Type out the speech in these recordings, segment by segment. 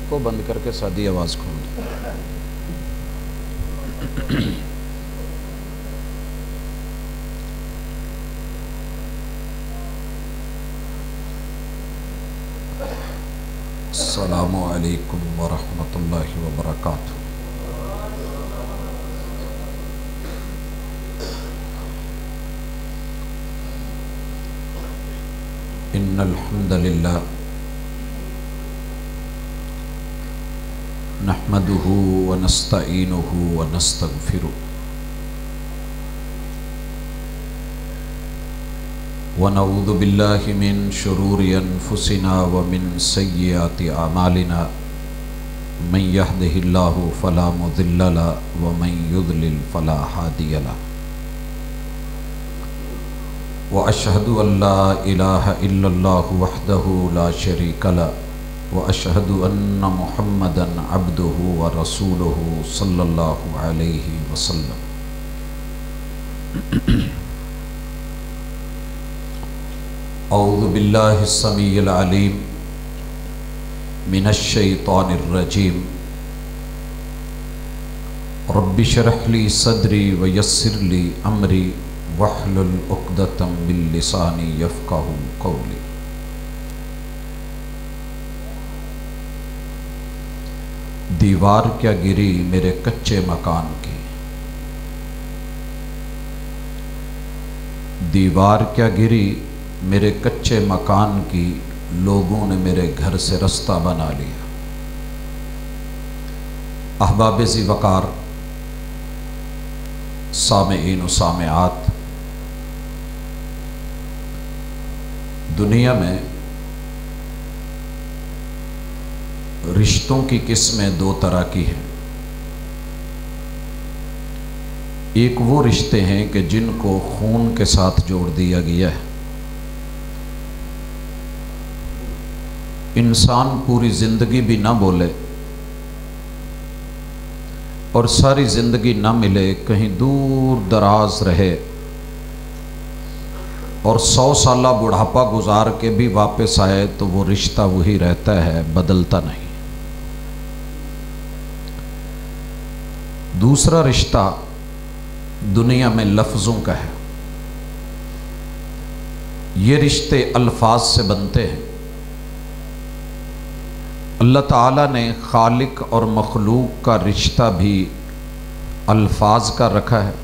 کو بند کر کے سادی آواز کھول دو۔ السلام علیکم ورحمۃ اللہ وبرکاتہ۔ ان الحمد للہ نحمده ونستعینه ونستغفره ونعوذ باللہ من شرور انفسنا ومن سیئات اعمالنا من يهده اللہ فلا مضل له ومن يضلل فلا هادی له واشهد ان لا الہ الا اللہ وحدہ لا شریک له واشهد ان محمدا عبده ورسوله صلی اللہ علیہ وسلم۔ اعوذ باللہ السمیع العلیم من الشیطان الرجیم۔ رب اشرح لی صدری ویسر لی امری واحلل عقدۃ من لسانی یفقہوا قولی۔ دیوار کیا گری میرے کچے مکان کی، دیوار کیا گری میرے کچے مکان کی، لوگوں نے میرے گھر سے رستہ بنا لیا۔ احباب ذی وقار، سامعین و سامعات، دنیا میں رشتوں کی قسمیں دو طرح کی ہیں۔ ایک وہ رشتے ہیں کہ جن کو خون کے ساتھ جوڑ دیا گیا ہے۔ انسان پوری زندگی بھی نہ بولے اور ساری زندگی نہ ملے، کہیں دور دراز رہے اور 100 سالہ بڑھاپا گزار کے بھی واپس آئے تو وہ رشتہ وہی رہتا ہے، بدلتا نہیں۔ دوسرا رشتہ دنیا میں لفظوں کا ہے۔ یہ رشتے الفاظ سے بنتے ہیں۔ اللہ تعالیٰ نے خالق اور مخلوق کا رشتہ بھی الفاظ کا رکھا ہے،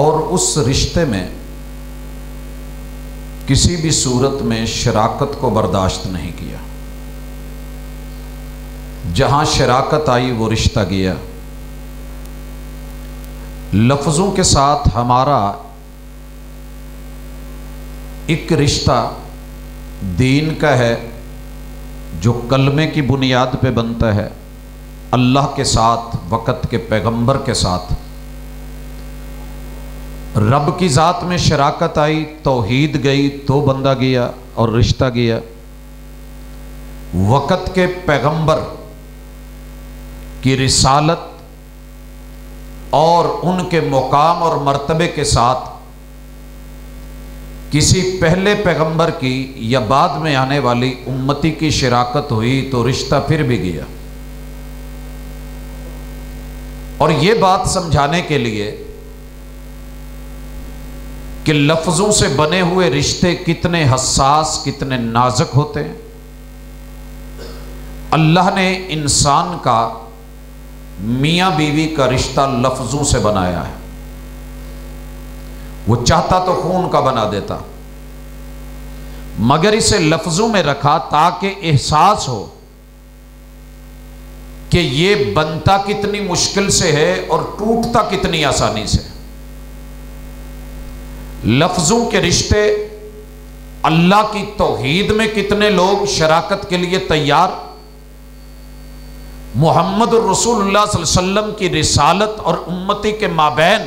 اور اس رشتے میں کسی بھی صورت میں شراکت کو برداشت نہیں کیا۔ جہاں شراکت آئی وہ رشتہ گیا۔ لفظوں کے ساتھ ہمارا ایک رشتہ دین کا ہے جو کلمے کی بنیاد پہ بنتا ہے، اللہ کے ساتھ، وقت کے پیغمبر کے ساتھ۔ رب کی ذات میں شراکت آئی، توحید گئی تو بندہ گیا اور رشتہ گیا۔ وقت کے پیغمبر کی رسالت اور ان کے مقام اور مرتبے کے ساتھ کسی پہلے پیغمبر کی یا بعد میں آنے والی امتی کی شراکت ہوئی تو رشتہ پھر بھی گیا۔ اور یہ بات سمجھانے کے لیے کہ لفظوں سے بنے ہوئے رشتے کتنے حساس، کتنے نازک ہوتے ہیں، اللہ نے انسان کا میاں بیوی کا رشتہ لفظوں سے بنایا ہے۔ وہ چاہتا تو خون کا بنا دیتا، مگر اسے لفظوں میں رکھا تاکہ احساس ہو کہ یہ بنتا کتنی مشکل سے ہے اور ٹوٹتا کتنی آسانی سے۔ لفظوں کے رشتے، اللہ کی توحید میں کتنے لوگ شراکت کے لیے تیار، محمد الرسول اللہ صلی اللہ علیہ وسلم کی رسالت اور امتی کے مابین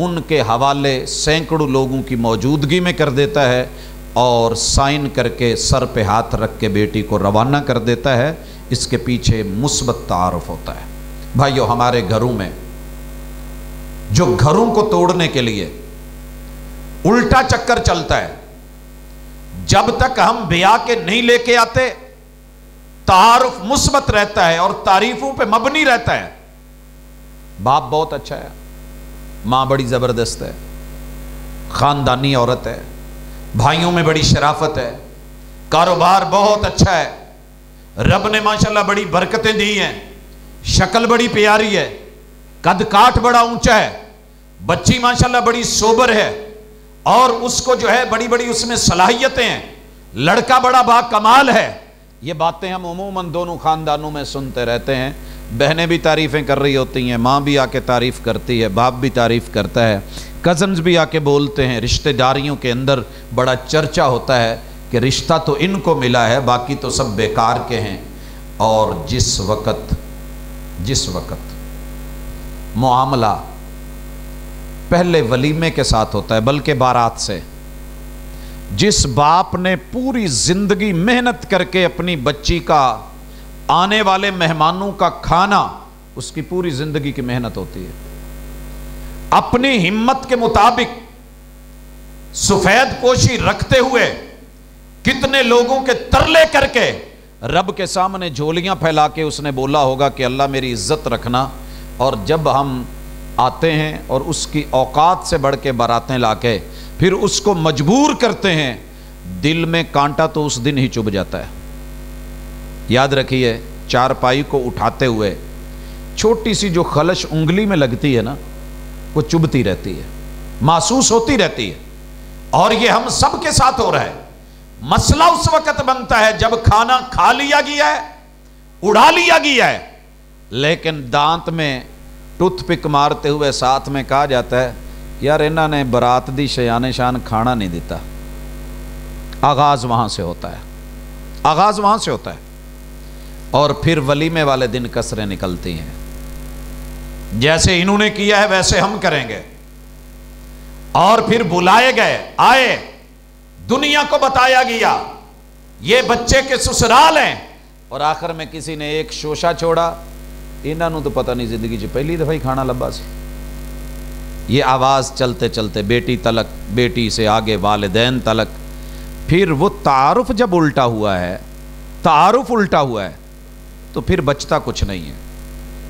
ان کے حوالے سینکڑوں لوگوں کی موجودگی میں کر دیتا ہے اور سائن کر کے سر پہ ہاتھ رکھ کے بیٹی کو روانہ کر دیتا ہے۔ اس کے پیچھے مثبت تعارف ہوتا ہے۔ بھائیو، ہمارے گھروں میں جو گھروں کو توڑنے کے لیے الٹا چکر چلتا ہے، جب تک ہم بیاہ کے نہیں لے کے آتے تعارف مثبت رہتا ہے اور تعریفوں پہ مبنی رہتا ہے۔ باپ بہت اچھا ہے، ماں بڑی زبردست ہے، خاندانی عورت ہے، بھائیوں میں بڑی شرافت ہے، کاروبار بہت اچھا ہے، رب نے ماشاءاللہ بڑی برکتیں دی ہیں، شکل بڑی پیاری ہے، قد کاٹ بڑا اونچا ہے، بچی ماشاءاللہ بڑی سوبر ہے اور اس کو جو ہے بڑی بڑی اس میں صلاحیتیں ہیں، لڑکا بڑا با کمال ہے۔ یہ باتیں ہم عموماً دونوں خاندانوں میں سنتے رہتے ہیں۔ بہنیں بھی تعریفیں کر رہی ہوتی ہیں، ماں بھی آ کے تعریف کرتی ہے، باپ بھی تعریف کرتا ہے، کزنز بھی آ کے بولتے ہیں، رشتہ داریوں کے اندر بڑا چرچا ہوتا ہے کہ رشتہ تو ان کو ملا ہے، باقی تو سب بیکار کے ہیں۔ اور جس وقت معاملہ پہلے ولیمے کے ساتھ ہوتا ہے بلکہ بارات سے، جس باپ نے پوری زندگی محنت کر کے اپنی بچی کا آنے والے مہمانوں کا کھانا، اس کی پوری زندگی کی محنت ہوتی ہے، اپنی ہمت کے مطابق سفید پوشی رکھتے ہوئے کتنے لوگوں کے ترلے کر کے رب کے سامنے جھولیاں پھیلا کے اس نے بولا ہوگا کہ اللہ میری عزت رکھنا۔ اور جب ہم آتے ہیں اور اس کی اوقات سے بڑھ کے باراتیں لا کے پھر اس کو مجبور کرتے ہیں، دل میں کانٹا تو اس دن ہی چبھ جاتا ہے۔ یاد رکھیے، چارپائی کو اٹھاتے ہوئے چھوٹی سی جو خلش انگلی میں لگتی ہے نا، وہ چبھتی رہتی ہے، محسوس ہوتی رہتی ہے، اور یہ ہم سب کے ساتھ ہو رہا ہے۔ مسئلہ اس وقت بنتا ہے جب کھانا کھا لیا گیا ہے، اڑا لیا گیا ہے، لیکن دانت میں ٹوتھ پک مارتے ہوئے ساتھ میں کہا جاتا ہے یار انہوں نے برات دی شیان شان کھانا نہیں دیتا۔ آغاز وہاں سے ہوتا ہے، اور پھر ولیمے والے دن کسریں نکلتی ہیں، جیسے انہوں نے کیا ہے ویسے ہم کریں گے، اور پھر بلائے گئے، آئے، دنیا کو بتایا گیا یہ بچے کے سسرال ہیں، اور آخر میں کسی نے ایک شوشہ چھوڑا، انہوں تو پتہ نہیں زندگی چ پہلی دفعہ ہی کھانا لبا سی۔ یہ آواز چلتے چلتے بیٹی تلک، بیٹی سے آگے والدین تلک، پھر وہ تعارف جب الٹا ہوا ہے تو پھر بچتا کچھ نہیں ہے۔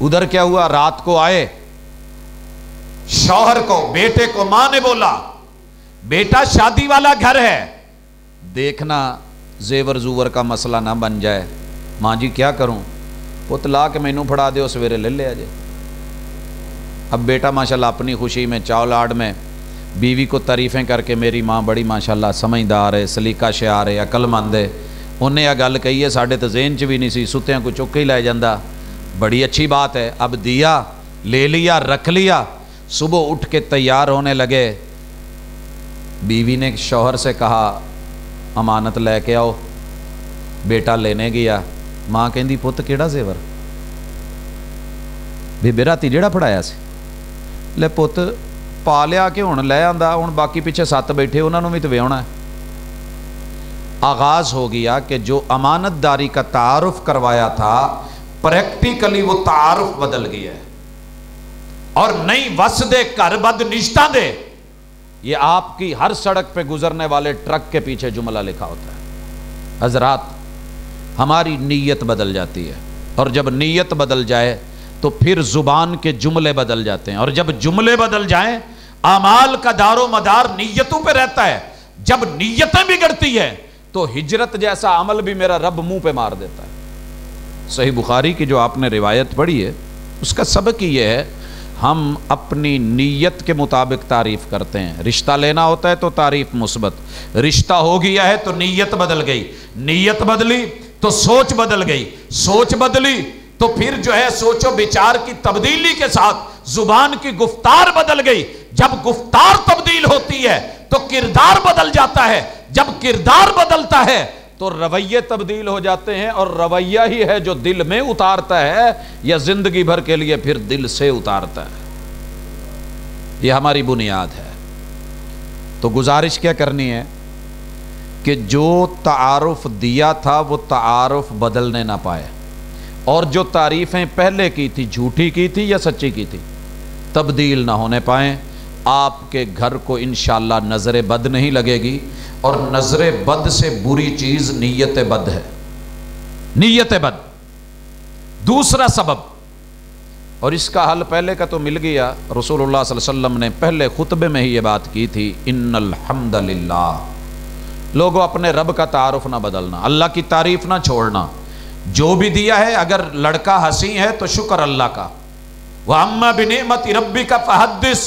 ادھر کیا ہوا، رات کو آئے، شوہر کو، بیٹے کو ماں نے بولا بیٹا شادی والا گھر ہے، دیکھنا زیور زور کا مسئلہ نہ بن جائے۔ ماں جی کیا کروں؟ پت لا کے مینوں پھڑا دے، سویرے لے لے آجے۔ اب بیٹا ماشاءاللہ اپنی خوشی میں چاولاڈ میں بیوی کو تعریفیں کر کے میری ماں بڑی ماشاءاللہ سمجھدار ہے، سلیقہ شعار ہے، عقل مند ہے، انہیں یہ گل کہی ہے ساڑھے تو ذہن چ بھی نہیں سی، ستیاں کو چک ہی لے جاندہ، بڑی اچھی بات ہے۔ اب دیا، لے لیا، رکھ لیا، صبح اٹھ کے تیار ہونے لگے، بیوی نے شوہر سے کہا امانت لے کے آؤ، بیٹا لینے گیا، ماں کہندی پت کیڑا زیور بے راتی جیڑا پڑھایا سی، لے پت پا لیا کہ ہن لے آندا، ہن باقی پیچھے 7 بیٹھے انہوں بھی تو ویونا ہے۔ آغاز ہو گیا کہ جو امانت داری کا تعارف کروایا تھا پریکٹیکلی وہ تعارف بدل گیا ہے، اور نئی وس دے گھر بد نشتہ دے، یہ آپ کی ہر سڑک پہ گزرنے والے ٹرک کے پیچھے جملہ لکھا ہوتا ہے۔ حضرات، ہماری نیت بدل جاتی ہے، اور جب نیت بدل جائے تو پھر زبان کے جملے بدل جاتے ہیں، اور جب جملے بدل جائیں اعمال کا دار و مدار نیتوں پہ رہتا ہے۔ جب نیتیں بگڑتی ہیں تو ہجرت جیسا عمل بھی میرا رب منہ پہ مار دیتا ہے۔ صحیح بخاری کی جو آپ نے روایت پڑھی ہے اس کا سبق ہی یہ ہے، ہم اپنی نیت کے مطابق تعریف کرتے ہیں۔ رشتہ لینا ہوتا ہے تو تعریف مثبت، رشتہ ہو گیا ہے تو نیت بدل گئی، نیت بدلی تو سوچ بدل گئی، سوچ بدلی تو پھر جو ہے سوچ و بچار کی تبدیلی کے ساتھ زبان کی گفتار بدل گئی۔ جب گفتار تبدیل ہوتی ہے تو کردار بدل جاتا ہے، جب کردار بدلتا ہے تو رویے تبدیل ہو جاتے ہیں، اور رویہ ہی ہے جو دل میں اتارتا ہے یا زندگی بھر کے لیے پھر دل سے اتارتا ہے۔ یہ ہماری بنیاد ہے۔ تو گزارش کیا کرنی ہے کہ جو تعارف دیا تھا وہ تعارف بدلنے نہ پائے، اور جو تعریفیں پہلے کی تھی جھوٹی کی تھی یا سچی کی تھی تبدیل نہ ہونے پائیں۔ آپ کے گھر کو انشاءاللہ نظر بد نہیں لگے گی، اور نظر بد سے بری چیز نیت بد ہے، نیت بد۔ دوسرا سبب، اور اس کا حل پہلے کا تو مل گیا، رسول اللہ صلی اللہ علیہ وسلم نے پہلے خطبے میں ہی یہ بات کی تھی، ان الحمد للہ۔ لوگوں اپنے رب کا تعارف نہ بدلنا، اللہ کی تعریف نہ چھوڑنا، جو بھی دیا ہے اگر لڑکا حسین ہے تو شکر اللہ کا، وَأَمَّا بِنِعْمَةِ رَبِّكَ فَحَدِّثْ،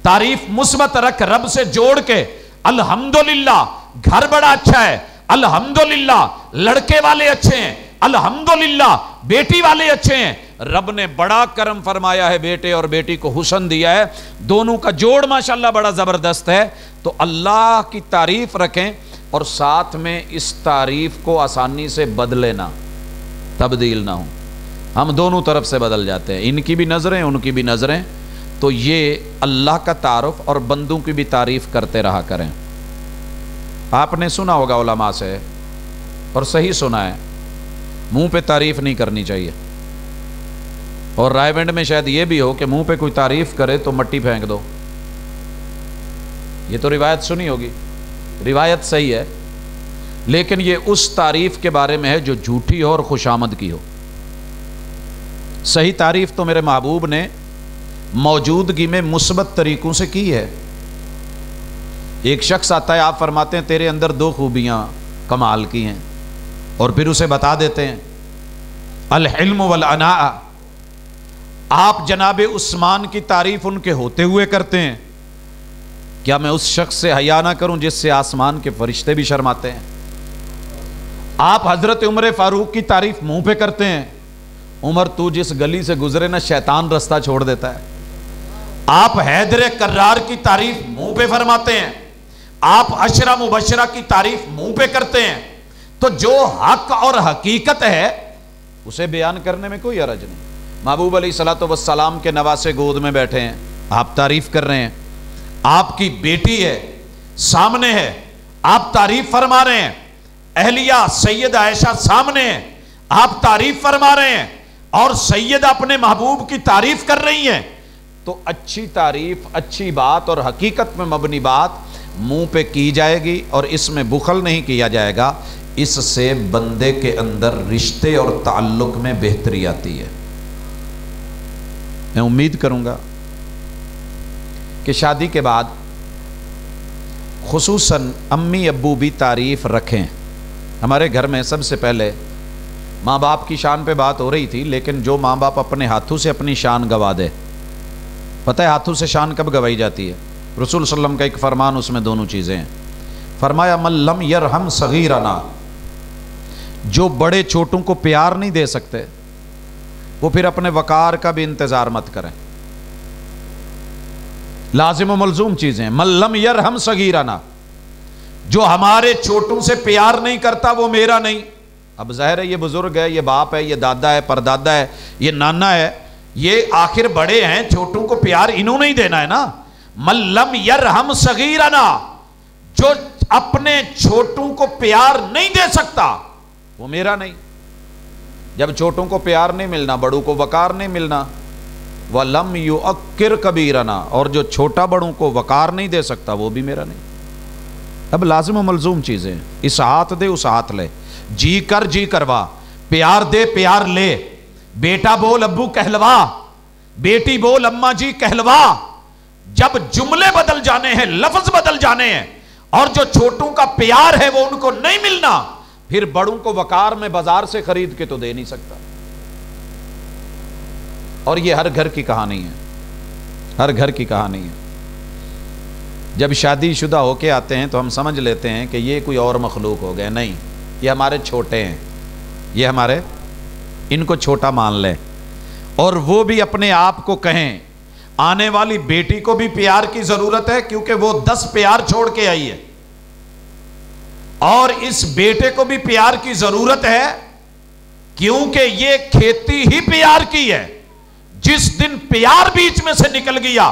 تعریف مثبت رکھ، رب سے جوڑ کے الحمدللہ گھر بڑا اچھا ہے، الحمدللہ لڑکے والے اچھے ہیں، الحمدللہ بیٹی والے اچھے ہیں، رب نے بڑا کرم فرمایا ہے، بیٹے اور بیٹی کو حسن دیا ہے، دونوں کا جوڑ ماشاءاللہ بڑا زبردست ہے، تو اللہ کی تعریف رکھیں، اور ساتھ میں اس تعریف کو آسانی سے بدلے نہ، تبدیل نہ ہوں۔ ہم دونوں طرف سے بدل جاتے ہیں، ان کی بھی نظریں ان کی بھی نظریں، تو یہ اللہ کا تعارف اور بندوں کی بھی تعریف کرتے رہا کریں۔ آپ نے سنا ہوگا علماء سے، اور صحیح سنا ہے، منہ پہ تعریف نہیں کرنی چاہیے، اور رائے ونڈ میں شاید یہ بھی ہو کہ منہ پہ کوئی تعریف کرے تو مٹی پھینک دو، یہ تو روایت سنی ہوگی، روایت صحیح ہے، لیکن یہ اس تعریف کے بارے میں ہے جو جھوٹی ہو اور خوشامد کی ہو۔ صحیح تعریف تو میرے محبوب نے موجودگی میں مثبت طریقوں سے کی ہے۔ ایک شخص آتا ہے، آپ فرماتے ہیں تیرے اندر 2 خوبیاں کمال کی ہیں، اور پھر اسے بتا دیتے ہیں الحلم والعناء۔ آپ جناب عثمان کی تعریف ان کے ہوتے ہوئے کرتے ہیں، کیا میں اس شخص سے حیا نہ کروں جس سے آسمان کے فرشتے بھی شرماتے ہیں؟ آپ حضرت عمر فاروق کی تعریف منہ پہ کرتے ہیں، عمر تو جس گلی سے گزرے نا شیطان رستہ چھوڑ دیتا ہے۔ آپ حیدر کرار کی تعریف منہ پہ فرماتے ہیں، آپ عشرہ مبشرہ کی تعریف منہ پہ کرتے ہیں، تو جو حق اور حقیقت ہے اسے بیان کرنے میں کوئی حرج نہیں۔ محبوب علیہ الصلوۃ والسلام کے نواسے گود میں بیٹھے ہیں، آپ تعریف کر رہے ہیں، آپ کی بیٹی ہے سامنے ہے، آپ تعریف فرما رہے ہیں، اہلیہ سید عائشہ سامنے ہے، آپ تعریف فرما رہے ہیں، اور سید اپنے محبوب کی تعریف کر رہی ہیں، تو اچھی تعریف، اچھی بات اور حقیقت میں مبنی بات منہ پہ کی جائے گی، اور اس میں بخل نہیں کیا جائے گا۔ اس سے بندے کے اندر رشتے اور تعلق میں بہتری آتی ہے۔ میں امید کروں گا کہ شادی کے بعد خصوصاً امی ابو بھی تعریف رکھیں۔ ہمارے گھر میں سب سے پہلے ماں باپ کی شان پہ بات ہو رہی تھی، لیکن جو ماں باپ اپنے ہاتھوں سے اپنی شان گوا دے، پتہ ہے ہاتھوں سے شان کب گوائی جاتی ہے؟ رسول صلی اللہ علیہ وسلم کا ایک فرمان، اس میں دونوں چیزیں ہیں۔ فرمایا من لم یرحم صغیرنا، جو بڑے چھوٹوں کو پیار نہیں دے سکتے وہ پھر اپنے وقار کا بھی انتظار مت کریں۔ لازم و ملزوم چیزیں، من لم یرحم صغیرنا، جو ہمارے چھوٹوں سے پیار نہیں کرتا وہ میرا نہیں۔ اب ظاہر ہے یہ بزرگ ہے، یہ باپ ہے، یہ دادا ہے، پردادا ہے، یہ نانا ہے، یہ آخر بڑے ہیں، چھوٹوں کو پیار انہوں نے ہی دینا ہے نا۔ من لم یرحم صغیرنا، جو اپنے چھوٹوں کو پیار نہیں دے سکتا وہ میرا نہیں۔ جب چھوٹوں کو پیار نہیں ملنا، بڑوں کو وقار نہیں ملنا، وَلَمْ يُؤَكِّرْ كَبِيرَنَا، اور جو چھوٹا بڑوں کو وقار نہیں دے سکتا وہ بھی میرا نہیں۔ اب لازم و ملزوم چیزیں، اس ہاتھ دے اس ہاتھ لے، جی کر جی کروا، پیار دے پیار لے، بیٹا بول ابو کہلوا، بیٹی بول اماں جی کہلوا۔ جب جملے بدل جانے ہیں، لفظ بدل جانے ہیں، اور جو چھوٹوں کا پیار ہے وہ ان کو نہیں ملنا، پھر بڑوں کو وقار میں بازار سے خرید کے تو دے نہیں سکتا۔ اور یہ ہر گھر کی کہانی ہے، ہر گھر کی کہانی ہے۔ جب شادی شدہ ہو کے آتے ہیں تو ہم سمجھ لیتے ہیں کہ یہ کوئی اور مخلوق ہو گئے، نہیں، یہ ہمارے چھوٹے ہیں، یہ ہمارے، ان کو چھوٹا مان لیں، اور وہ بھی اپنے آپ کو کہیں۔ آنے والی بیٹی کو بھی پیار کی ضرورت ہے، کیونکہ وہ 10 پیار چھوڑ کے آئی ہے، اور اس بیٹے کو بھی پیار کی ضرورت ہے، کیونکہ یہ کھیتی ہی پیار کی ہے۔ جس دن پیار بیچ میں سے نکل گیا،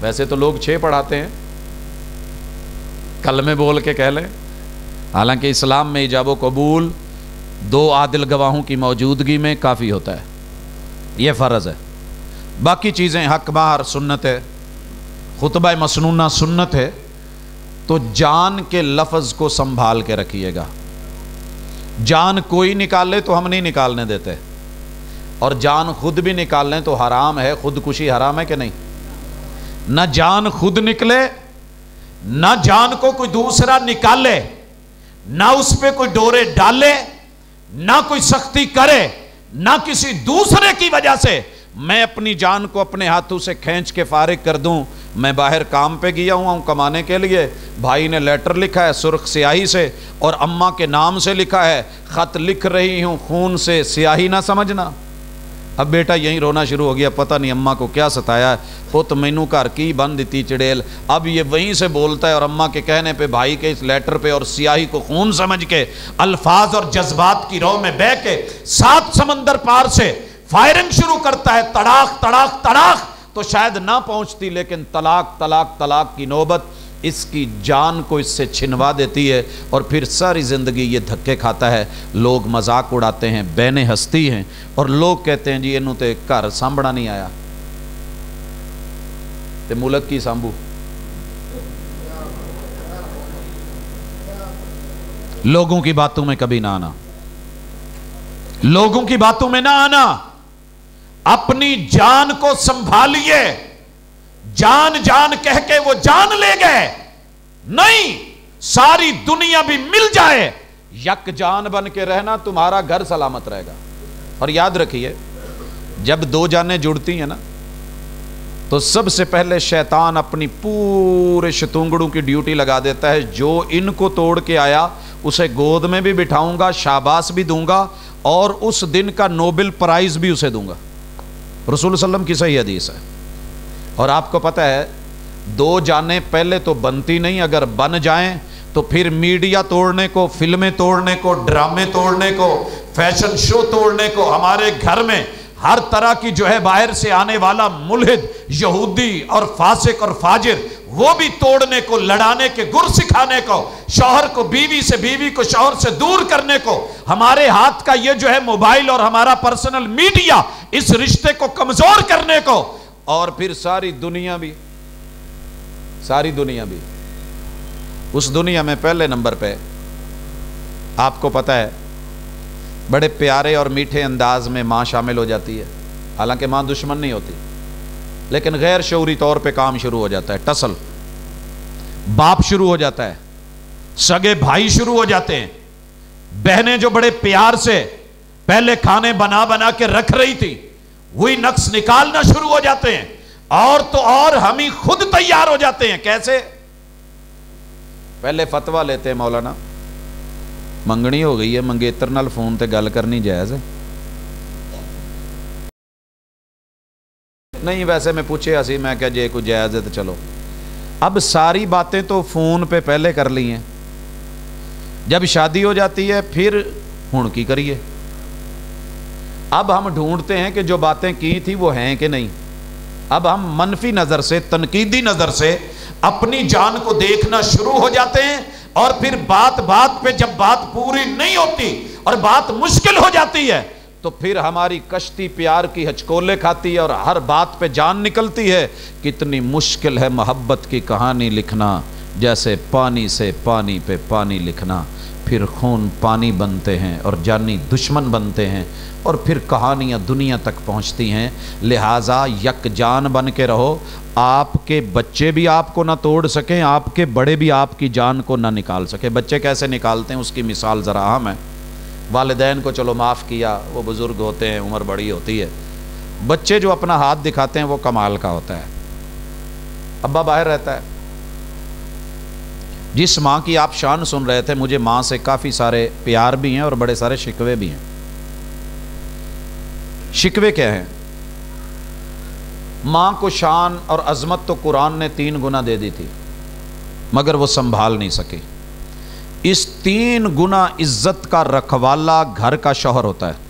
ویسے تو لوگ 6 پڑھاتے ہیں، کلمے بول کے کہہ لیں، حالانکہ اسلام میں ایجاب و قبول 2 عادل گواہوں کی موجودگی میں کافی ہوتا ہے، یہ فرض ہے۔ باقی چیزیں حق مہر سنت ہے، خطبہ مسنونہ سنت ہے، تو جان کے لفظ کو سنبھال کے رکھیے گا۔ جان کوئی نکالے تو ہم نہیں نکالنے دیتے، اور جان خود بھی نکال لیں تو حرام ہے۔ خودکشی حرام ہے کہ نہیں؟ نہ جان خود نکلے، نہ جان کو کوئی دوسرا نکالے، نہ اس پہ کوئی ڈورے ڈالے، نہ کوئی سختی کرے، نہ کسی دوسرے کی وجہ سے میں اپنی جان کو اپنے ہاتھوں سے کھینچ کے فارغ کر دوں۔ میں باہر کام پہ گیا ہوں کمانے کے لیے، بھائی نے لیٹر لکھا ہے سرخ سیاہی سے اور اماں کے نام سے لکھا ہے، خط لکھ رہی ہوں خون سے سیاہی نہ سمجھنا۔ اب بیٹا یہیں رونا شروع ہو گیا، پتہ نہیں اماں کو کیا ستایا ہے، پت مینوں گھر کی بند دیتی چڑیل۔ اب یہ وہیں سے بولتا ہے اور اماں کے کہنے پہ بھائی کے اس لیٹر پہ اور سیاہی کو خون سمجھ کے الفاظ اور جذبات کی رو میں بہ کے 7 سمندر پار سے فائرنگ شروع کرتا ہے، تڑاک تڑاک تڑاک، تو شاید نہ پہنچتی، لیکن طلاق طلاق طلاق کی نوبت اس کی جان کو اس سے چھنوا دیتی ہے، اور پھر ساری زندگی یہ دھکے کھاتا ہے۔ لوگ مذاق اڑاتے ہیں، بہنیں ہستی ہیں، اور لوگ کہتے ہیں جی انہوں تے گھر سانبھنا نہیں آیا تے ملک کی سانبھو۔ لوگوں کی باتوں میں کبھی نہ آنا، لوگوں کی باتوں میں نہ آنا، اپنی جان کو سنبھالیے۔ جان جان کہہ کے وہ جان لے گئے، نہیں، ساری دنیا بھی مل جائے، یک جان بن کے رہنا، تمہارا گھر سلامت رہے گا۔ اور یاد رکھیے، جب 2 جانیں جڑتی ہیں نا، تو سب سے پہلے شیطان اپنی پورے شتونگڑوں کی ڈیوٹی لگا دیتا ہے، جو ان کو توڑ کے آیا اسے گود میں بھی بٹھاؤں گا، شاباش بھی دوں گا، اور اس دن کا نوبل پرائز بھی اسے دوں گا۔ رسول صلی اللہ علیہ وسلم کی صحیح حدیث ہے۔ اور آپ کو پتہ ہے 2 جانیں پہلے تو بنتی نہیں، اگر بن جائیں تو پھر میڈیا توڑنے کو، فلمیں توڑنے کو، ڈرامے توڑنے کو، فیشن شو توڑنے کو، ہمارے گھر میں ہر طرح کی جو ہے باہر سے آنے والا ملحد یہودی اور فاسق اور فاجر، وہ بھی توڑنے کو، لڑانے کے گر سکھانے کو، شوہر کو بیوی سے، بیوی کو شوہر سے دور کرنے کو، ہمارے ہاتھ کا یہ جو ہے موبائل اور ہمارا پرسنل میڈیا اس رشتے کو کمزور کرنے کو، اور پھر ساری دنیا بھی اس دنیا میں پہلے نمبر پہ آپ کو پتہ ہے بڑے پیارے اور میٹھے انداز میں ماں شامل ہو جاتی ہے، حالانکہ ماں دشمن نہیں ہوتی، لیکن غیر شعوری طور پہ کام شروع ہو جاتا ہے، ٹسل، باپ شروع ہو جاتا ہے، سگے بھائی شروع ہو جاتے ہیں، بہنیں جو بڑے پیار سے پہلے کھانے بنا بنا کے رکھ رہی تھی وہی نقص نکالنا شروع ہو جاتے ہیں، اور تو اور ہم ہی خود تیار ہو جاتے ہیں۔ کیسے؟ پہلے فتویٰ لیتے ہیں، مولانا منگنی ہو گئی ہے، منگیتر نال فون تے گل کرنی جائز ہے؟ نہیں، ویسے میں پوچھے اسی، میں کہا جے کوئی جائز ہے تو چلو۔ اب ساری باتیں تو فون پہ پہلے کر لی ہیں، جب شادی ہو جاتی ہے پھر ہن کی کریے؟ اب ہم ڈھونڈتے ہیں کہ جو باتیں کی تھی وہ ہیں کہ نہیں۔ اب ہم منفی نظر سے، تنقیدی نظر سے اپنی جان کو دیکھنا شروع ہو جاتے ہیں، اور پھر بات بات پہ جب بات پوری نہیں ہوتی اور بات مشکل ہو جاتی ہے تو پھر ہماری کشتی پیار کی ہچکولے کھاتی ہے اور ہر بات پہ جان نکلتی ہے۔ کتنی مشکل ہے محبت کی کہانی لکھنا، جیسے پانی سے پانی پہ پانی لکھنا، پھر خون پانی بنتے ہیں اور جانی دشمن بنتے ہیں، اور پھر کہانیاں دنیا تک پہنچتی ہیں۔ لہٰذا یک جان بن کے رہو، آپ کے بچے بھی آپ کو نہ توڑ سکیں، آپ کے بڑے بھی آپ کی جان کو نہ نکال سکیں۔ بچے کیسے نکالتے ہیں اس کی مثال ذرا عام ہے۔ والدین کو چلو معاف کیا، وہ بزرگ ہوتے ہیں، عمر بڑی ہوتی ہے، بچے جو اپنا ہاتھ دکھاتے ہیں وہ کمال کا ہوتا ہے۔ ابا باہر رہتا ہے، جس ماں کی آپ شان سن رہے تھے، مجھے ماں سے کافی سارے پیار بھی ہیں اور بڑے سارے شکوے بھی ہیں۔ شکوے کیا ہیں؟ ماں کو شان اور عظمت تو قرآن نے 3 گنا دے دی تھی، مگر وہ سنبھال نہیں سکی۔ اس 3 گنا عزت کا رکھوالا گھر کا شوہر ہوتا ہے۔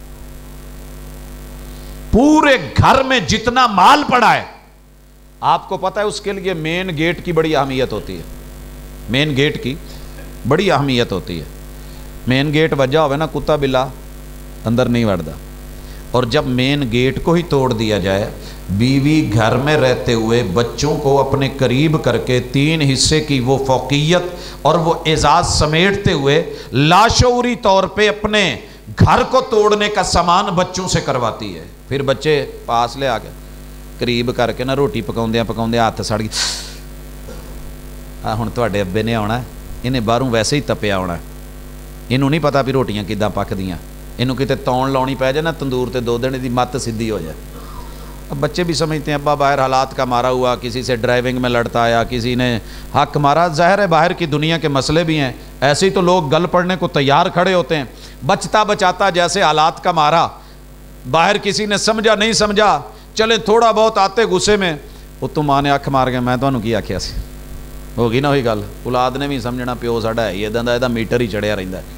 پورے گھر میں جتنا مال پڑا ہے آپ کو پتہ ہے اس کے لیے مین گیٹ کی بڑی اہمیت ہوتی ہے، مین گیٹ کی بڑی اہمیت ہوتی ہے. مین گیٹ وجہ ہوئے نا کتا بلا اندر نہیں وڑتا. اور جب مین گیٹ کو ہی توڑ دیا جائے، بیوی گھر میں رہتے ہوئے بچوں کو اپنے قریب کر کے 3 حصے کی وہ فوقیت اور وہ اعزاز سمیٹتے ہوئے لاشعوری طور پہ اپنے گھر کو توڑنے کا سامان بچوں سے کرواتی ہے. پھر بچے پاس لے آ کے قریب کر کے نا روٹی پکاؤندیاں پکاؤندیاں ہاتھ سڑ گئی، ہن تواڈے ابے نے آنا، انہیں باہروں ویسے ہی تپیا آنا، انہوں نہیں پتا بھی روٹیاں کداں پکدیاں، انہوں کتے تون لاؤنی پی جائے نا تندور تے 2 دن دی مت سیدھی ہو جائے. اب بچے بھی سمجھتے ہیں ابا باہر حالات کا مارا ہوا، کسی سے ڈرائیونگ میں لڑتا آیا، کسی نے حق مارا. ظاہر ہے باہر کی دنیا کے مسئلے بھی ہیں، ایسے ہی تو لوگ گل پڑنے کو تیار کھڑے ہوتے ہیں. بچتا بچاتا جیسے حالات کا مارا، باہر کسی نے سمجھا نہیں سمجھا، چلے تھوڑا بہت آتے غصے میں، وہ تو ماں نے اکھ مار کے میں تمہیں کی آخیا سی، ہوگی نا وہی گل. اولاد نے بھی سمجھنا پیو ساڈا ہے یہ دا میٹر ہی چڑھیا رہتا ہے،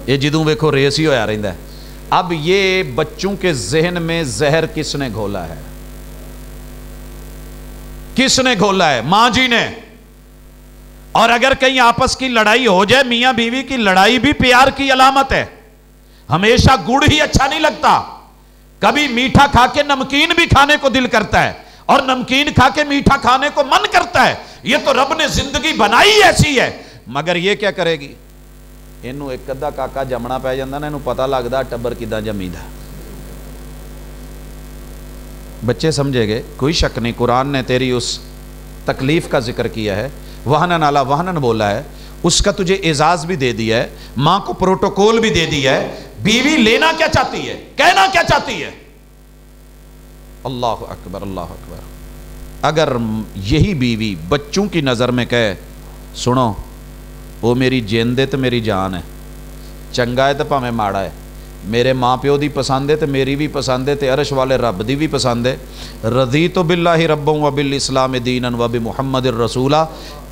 یہ جدوں ویکھو ریس ہی ہویا رہتا ہے. اب یہ بچوں کے ذہن میں زہر کس نے گھولا ہے؟ کس نے گھولا ہے؟ ماں جی نے. اور اگر کہیں آپس کی لڑائی ہو جائے، میاں بیوی کی لڑائی بھی پیار کی علامت ہے. ہمیشہ گڑ ہی اچھا نہیں لگتا، کبھی میٹھا کھا کے نمکین بھی کھانے کو دل کرتا ہے، اور نمکین کھا کے میٹھا کھانے کو من کرتا ہے. یہ تو رب نے زندگی بنائی ایسی ہے. مگر یہ کیا کرے گی؟ انہوں ایک ادھا کاکا جمنا پہ جاندہ نا، انہوں پتہ لگدا ٹبر کداں جمیدا. بچے سمجھے گے، کوئی شک نہیں. قرآن نے تیری اس تکلیف کا ذکر کیا ہے، وہنن علی وہنن بولا ہے، اس کا تجھے اعزاز بھی دے دیا ہے، ماں کو پروٹوکول بھی دے دیا ہے. بیوی لینا کیا چاہتی ہے، کہنا کیا چاہتی ہے؟ اللہ اکبر اللہ اکبر. اگر یہی بیوی بچوں کی نظر میں کہے سنو وہ میری جیندے تو میری جان ہے، چنگا ہے تو پاویں ماڑا ہے، میرے ماں پیو دی پسند ہے تو میری بھی پسند ہے، تے عرش والے رب دی بھی پسند ہے، رضیت باللہ ربا و بالاسلام دینا و بمحمد الرسولہ.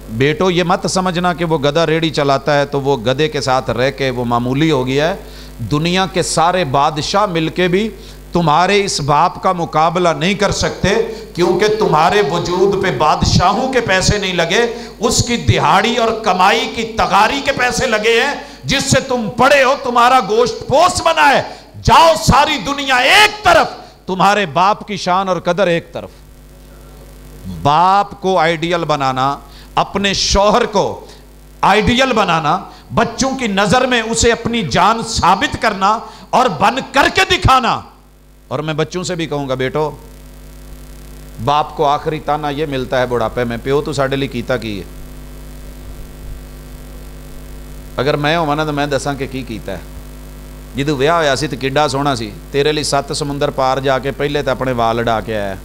بیٹو یہ مت سمجھنا کہ وہ گدھا ریڑھی چلاتا ہے تو وہ گدھے کے ساتھ رہ کے وہ معمولی ہو گیا ہے. دنیا کے سارے بادشاہ مل کے بھی تمہارے اس باپ کا مقابلہ نہیں کر سکتے، کیونکہ تمہارے وجود پہ بادشاہوں کے پیسے نہیں لگے، اس کی دہاڑی اور کمائی کی تغاری کے پیسے لگے ہیں جس سے تم پڑے ہو، تمہارا گوشت پوست بنا ہے. جاؤ ساری دنیا ایک طرف، تمہارے باپ کی شان اور قدر ایک طرف. باپ کو آئیڈیل بنانا، اپنے شوہر کو آئیڈیل بنانا، بچوں کی نظر میں اسے اپنی جان ثابت کرنا اور بن کر کے دکھانا. اور میں بچوں سے بھی کہوں گا بیٹو، باپ کو آخری تانا یہ ملتا ہے بڑھاپے میں، پیو تو ساڈے لئی کیتا کی ہے. اگر میں ہوں نا تو میں دساں کہ کی کیتا ہے. جدو ویاہ ہویا سی تو کڈا سونا سی، تیرے لیے 7 سمندر پار جا کے پہلے تو اپنے وال اڑا کے آیا،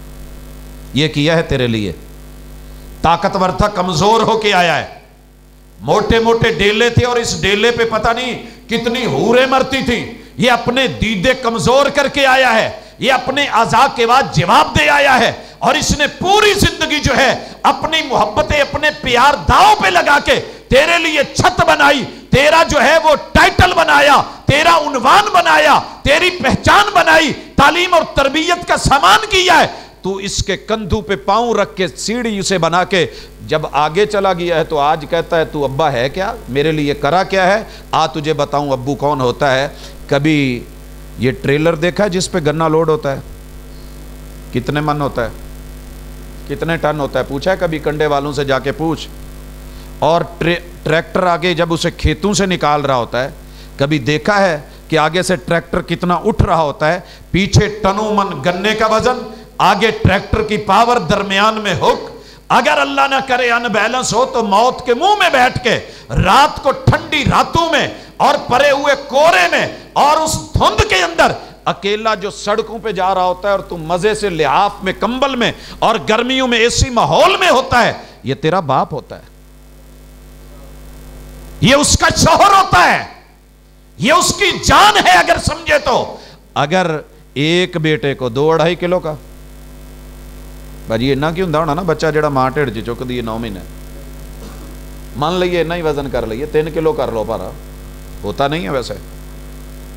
یہ کیا ہے تیرے لیے. طاقتور تھا، کمزور ہو کے آیا ہے، موٹے موٹے ڈیلے تھے اور اس ڈیلے پہ پتہ نہیں کتنی حوریں مرتی تھیں. یہ اپنے دیدے کمزور کر کے آیا ہے، یہ اپنے اعضاء کے بعد جواب دے آیا ہے، اور اس نے پوری زندگی جو ہے اپنی محبتیں اپنے پیار داؤں پہ لگا کے تیرے لیے چھت بنائی، تیرا جو ہے وہ ٹائٹل بنایا، تیرا عنوان بنایا، تیری پہچان بنائی، تعلیم اور تربیت کا سامان کیا ہے. تو اس کے کندھوں پہ پاؤں رکھ کے سیڑھی اسے بنا کے جب آگے چلا گیا ہے تو آج کہتا ہے تو ابا ہے کیا، میرے لیے کرا کیا ہے، آ تجھے بتاؤں ابو کون ہوتا ہے. کبھی یہ ٹریلر دیکھا ہے جس پہ گنا لوڈ ہوتا ہے، کتنے من ہوتا ہے، کتنے ٹن ہوتا ہے، پوچھا ہے کبھی کنڈے والوں سے جا کے پوچھ. اور ٹریکٹر آگے جب اسے کھیتوں سے نکال رہا ہوتا ہے، کبھی دیکھا ہے کہ آگے سے ٹریکٹر کتنا اٹھ رہا ہوتا ہے، پیچھے ٹنوں من گنے کا وزن، آگے ٹریکٹر کی پاور، درمیان میں ہک. اگر اللہ نہ کرے ان بیلنس ہو تو موت کے منہ میں بیٹھ کے رات کو ٹھنڈی راتوں میں اور پرے ہوئے کورے میں اور اس دھند کے اندر اکیلا جو سڑکوں پہ جا رہا ہوتا ہے اور تم مزے سے لحاف میں، کمبل میں اور گرمیوں میں ایسی ماحول میں ہوتا ہے، یہ تیرا باپ ہوتا ہے، یہ اس کا شوہر ہوتا ہے، یہ اس کی جان ہے. اگر سمجھے تو اگر ایک بیٹے کو 2-2.5 کلو کا بھاجی اتنا کی ہونا نا، بچہ جڑا ماں ٹھڑ چ چک دی 9 مہینے، مان لئیے اتنا ہی وزن کر لئیے، 3 کلو کر لو، پارا ہوتا نہیں ہے ویسے.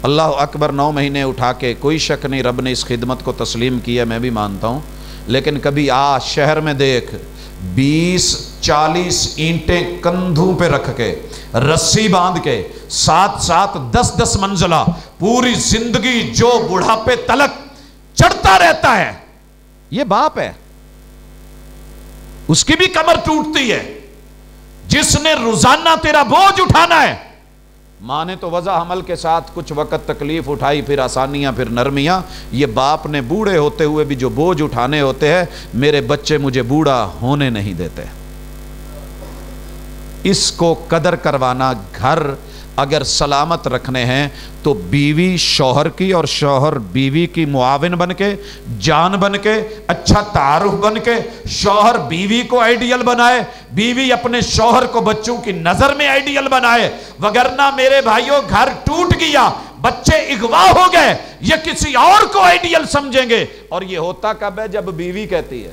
اللہ اکبر. 9 مہینے اٹھا کے، کوئی شک نہیں رب نے اس خدمت کو تسلیم کیا، میں بھی مانتا ہوں. لیکن کبھی آ شہر میں دیکھ 20-40 اینٹیں کندھوں پہ رکھ کے رسی باندھ کے 7-7 10-10 منزلہ پوری زندگی جو بڑھاپے تلک چڑھتا رہتا ہے، یہ باپ ہے. اس کی بھی کمر ٹوٹتی ہے. جس نے روزانہ تیرا بوجھ اٹھانا ہے، ماں نے تو وضع حمل کے ساتھ کچھ وقت تکلیف اٹھائی، پھر آسانیاں، پھر نرمیاں. یہ باپ نے بوڑھے ہوتے ہوئے بھی جو بوجھ اٹھانے ہوتے ہیں، میرے بچے مجھے بوڑھا ہونے نہیں دیتے. اس کو قدر کروانا. گھر اگر سلامت رکھنے ہیں تو بیوی شوہر کی اور شوہر بیوی کی معاون بن کے، جان بن کے، اچھا تعارف بن کے، شوہر بیوی کو آئیڈیل بنائے، بیوی اپنے شوہر کو بچوں کی نظر میں آئیڈیل بنائے. وگرنہ میرے بھائیوں گھر ٹوٹ گیا، بچے اغوا ہو گئے، یہ کسی اور کو آئیڈیل سمجھیں گے. اور یہ ہوتا کب ہے؟ جب بیوی کہتی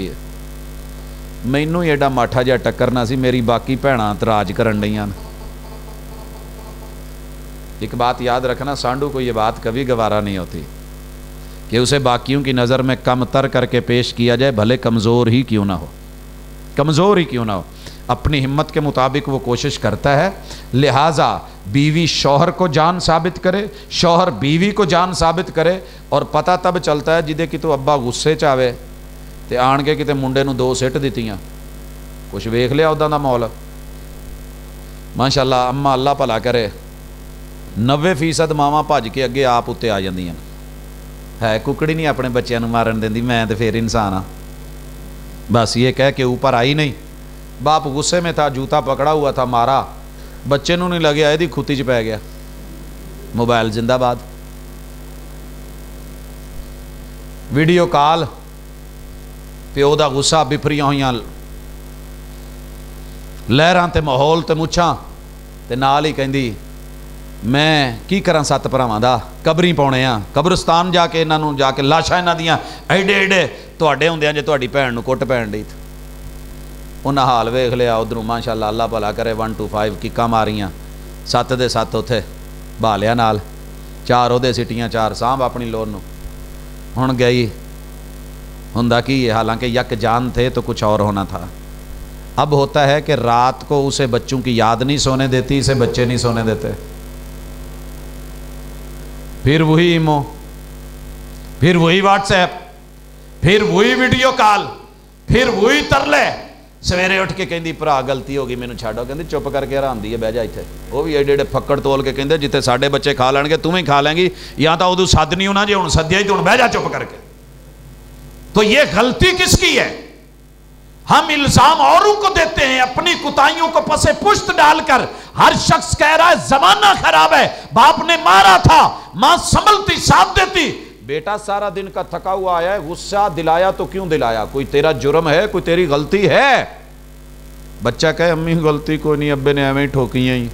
ہے مینوں ایڈا ماٹھا جا ٹکرنا سی، میری باقی بھیناں تراج کرن ڈیاں. ایک بات یاد رکھنا، سانڈو کو یہ بات کبھی گوارا نہیں ہوتی کہ اسے باقیوں کی نظر میں کم تر کر کے پیش کیا جائے، بھلے کمزور ہی کیوں نہ ہو. اپنی ہمت کے مطابق وہ کوشش کرتا ہے. لہٰذا بیوی شوہر کو جان ثابت کرے، شوہر بیوی کو جان ثابت کرے. اور پتہ تب چلتا ہے جدے کہ تو ابا غصے چاہے تے آن کے کتے منڈے نو 2 سٹ دیتیاں. کچھ ویکھ لیا اُداں دا ماحول. ماشاءاللہ اماں اللہ بھلا کرے، 90% ماواں بھج کے اگے آپ اتنے آ جاندیاں. ہے ککڑی نہیں اپنے بچیاں نو مارن دیندی، میں تے پھر انسان ہاں. بس یہ کہہ کے اوپر آئی نہیں. باپ غصے میں تھا، جوتا پکڑا ہوا تھا، مارا. بچے نو نہیں لگیا، یہ کھوتی چ پی گیا. موبائل زندہ باد. ویڈیو کال، پیو دا غصہ، بفریاں ہوئیاں لہراں تے ماحول تے مچھاں تے نال ہی کہندی میں کی کراں 7 بھراواں دا، قبری پاؤنے آ، قبرستان جا کے انہاں نوں جا کے لاشاں انہاں دیاں ایڈے ایڈے تواڈے ہوندیاں جے تواڈی بھین نوں کٹ پین ڈئی. انہاں حال ویکھ لیا. ادھروں ماشاءاللہ اللہ بھلا کرے 1 to 5 کیکاں ماریاں، 7 دے 7 اوتھے بھالیا نال، 4 اودے سٹیاں، 4 سانب اپنی لور نوں. ہن گئی ہوندا کی ہے، حالانکہ یک جان تھے تو کچھ اور ہونا تھا. اب ہوتا ہے کہ رات کو اسے بچوں کی یاد نہیں سونے دیتی، اسے بچے نہیں سونے دیتے. پھر وہی ایمو، پھر وہی واٹس ایپ، پھر وہی ویڈیو کال، پھر وہی ترلے. سویرے اٹھ کے کہندی بھرا غلطی ہو گئی مینوں چھڈو. کہندی چپ کر کے آرام دی ہے، بہ جا ایتھے. وہ بھی ایڈے ایڈے پھکڑ تول کے کہندے جتھے ساڈے بچے کھا لین گے توں ہی کھا لیں گی، یا تو ادو سد نہیں ہونا، جے ہن سدیا ہی تو ہن بہ جا چپ کر کے. تو یہ غلطی کس کی ہے؟ ہم الزام اوروں کو دیتے ہیں، اپنی کوتاہیوں کو پسے پشت ڈال کر. ہر شخص کہہ رہا ہے زمانہ خراب ہے، باپ نے مارا تھا، ماں سنبھلتی ساتھ دیتی. بیٹا سارا دن کا تھکا ہوا آیا ہے، غصہ دلایا تو کیوں دلایا؟ کوئی تیرا جرم ہے؟ کوئی تیری غلطی ہے؟ بچہ کہے امی غلطی کوئی نہیں، ابے نے ایویں ہی ٹھوکیاں ہی.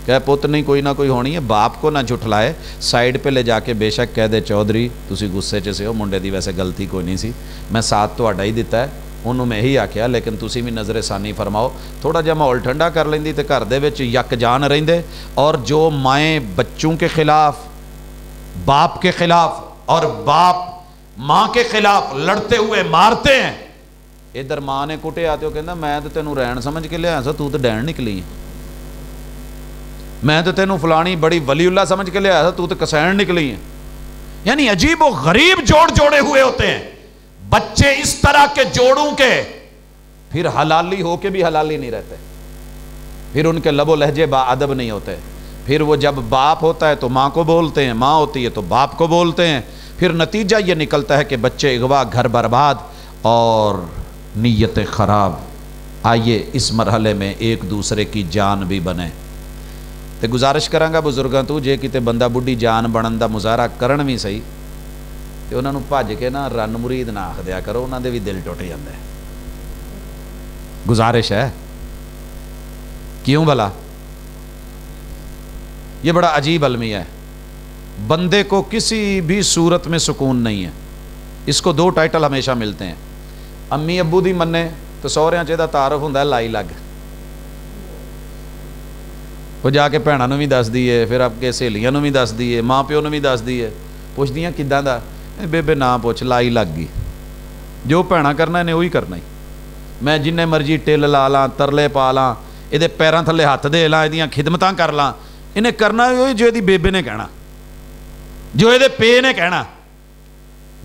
کہے پت نہیں کوئی نہ کوئی ہونی ہے. باپ کو نہ جھٹلائے، سائیڈ پہ لے جا کے بے شک کہہ دے چودھری تسی غصے چ سے ہو، منڈے دی ویسے غلطی کوئی نہیں سی، میں ساتھ تہاڈا ہی دتا ہے، انہوں میں ہی آکھیا، لیکن تسی بھی نظر ثانی فرماؤ. تھوڑا جہا ماحول ٹھنڈا کر لیندی تے گھر دے وچ یک جان رہندے. اور جو مائیں بچوں کے خلاف، باپ کے خلاف اور باپ ماں کے خلاف لڑتے ہوئے مارتے ہیں. ادھر ماں نے کٹے آتے ہو کہندا میں تو تینوں رین سمجھ کے لیا سا، تو ڈین نکلی. میں تو تینوں فلانی بڑی ولی اللہ سمجھ کے لیا تھا، تو کسین نکلی ہے. یعنی عجیب و غریب جوڑ جوڑے ہوئے ہوتے ہیں بچے اس طرح کے جوڑوں کے. پھر حلالی ہو کے بھی حلالی نہیں رہتے، پھر ان کے لب و لہجے با ادب نہیں ہوتے. پھر وہ جب باپ ہوتا ہے تو ماں کو بولتے ہیں، ماں ہوتی ہے تو باپ کو بولتے ہیں. پھر نتیجہ یہ نکلتا ہے کہ بچے اغوا، گھر برباد اور نیت خراب. آئیے اس مرحلے میں ایک دوسرے کی جان بھی بنے. تے گزارش کرانگا بزرگاں تو جے کتے بندہ بڈھی جان بنن دا مظاہرہ کرن بھی صحیح تے انہاں نوں بھج کے نہ رن مرید نہ آکھ دیا کرو، انہاں دے بھی دل ٹوٹ جاندے. گزارش ہے. کیوں بھلا؟ یہ بڑا عجیب المیہ ہے. بندے کو کسی بھی صورت میں سکون نہیں ہے. اس کو 2 ٹائٹل ہمیشہ ملتے ہیں. امی ابو دی مننے تو سہریاں چ دا تعارف ہوندا ہے لائی لگ. وہ جا کے بھیناں نوں بھی دس دیے، پھر آپ کے سہیلیاں نوں بھی دس دیے، ماں پیو نوں بھی دس دیے. پوچھدیاں کداں دا؟ ਬੇਬੇ ਨਾ ਪੁੱਛ, ਲਾਈ ਲੱਗ ਗਈ। ਜੋ ਭੈਣਾ ਕਰਨਾ ਇਹਨੇ ਉਹੀ ਕਰਨਾ ਹੀ। ਮੈਂ ਜਿੰਨੇ ਮਰਜ਼ੀ ਟਿੱਲ ਲਾ ਲਾਂ, ਤਰਲੇ ਪਾ ਲਾਂ, ਇਹਦੇ ਪੈਰਾਂ ਥੱਲੇ ਹੱਥ ਦੇ ਲਾਂ, ਇਹਦੀਆਂ ਖਿਦਮਤਾਂ ਕਰ ਲਾਂ, ਇਹਨੇ ਕਰਨਾ ਉਹੀ ਜੋ ਇਹਦੀ ਬੇਬੇ ਨੇ ਕਹਿਣਾ, ਜੋ ਇਹਦੇ ਪੇ ਨੇ ਕਹਿਣਾ।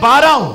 12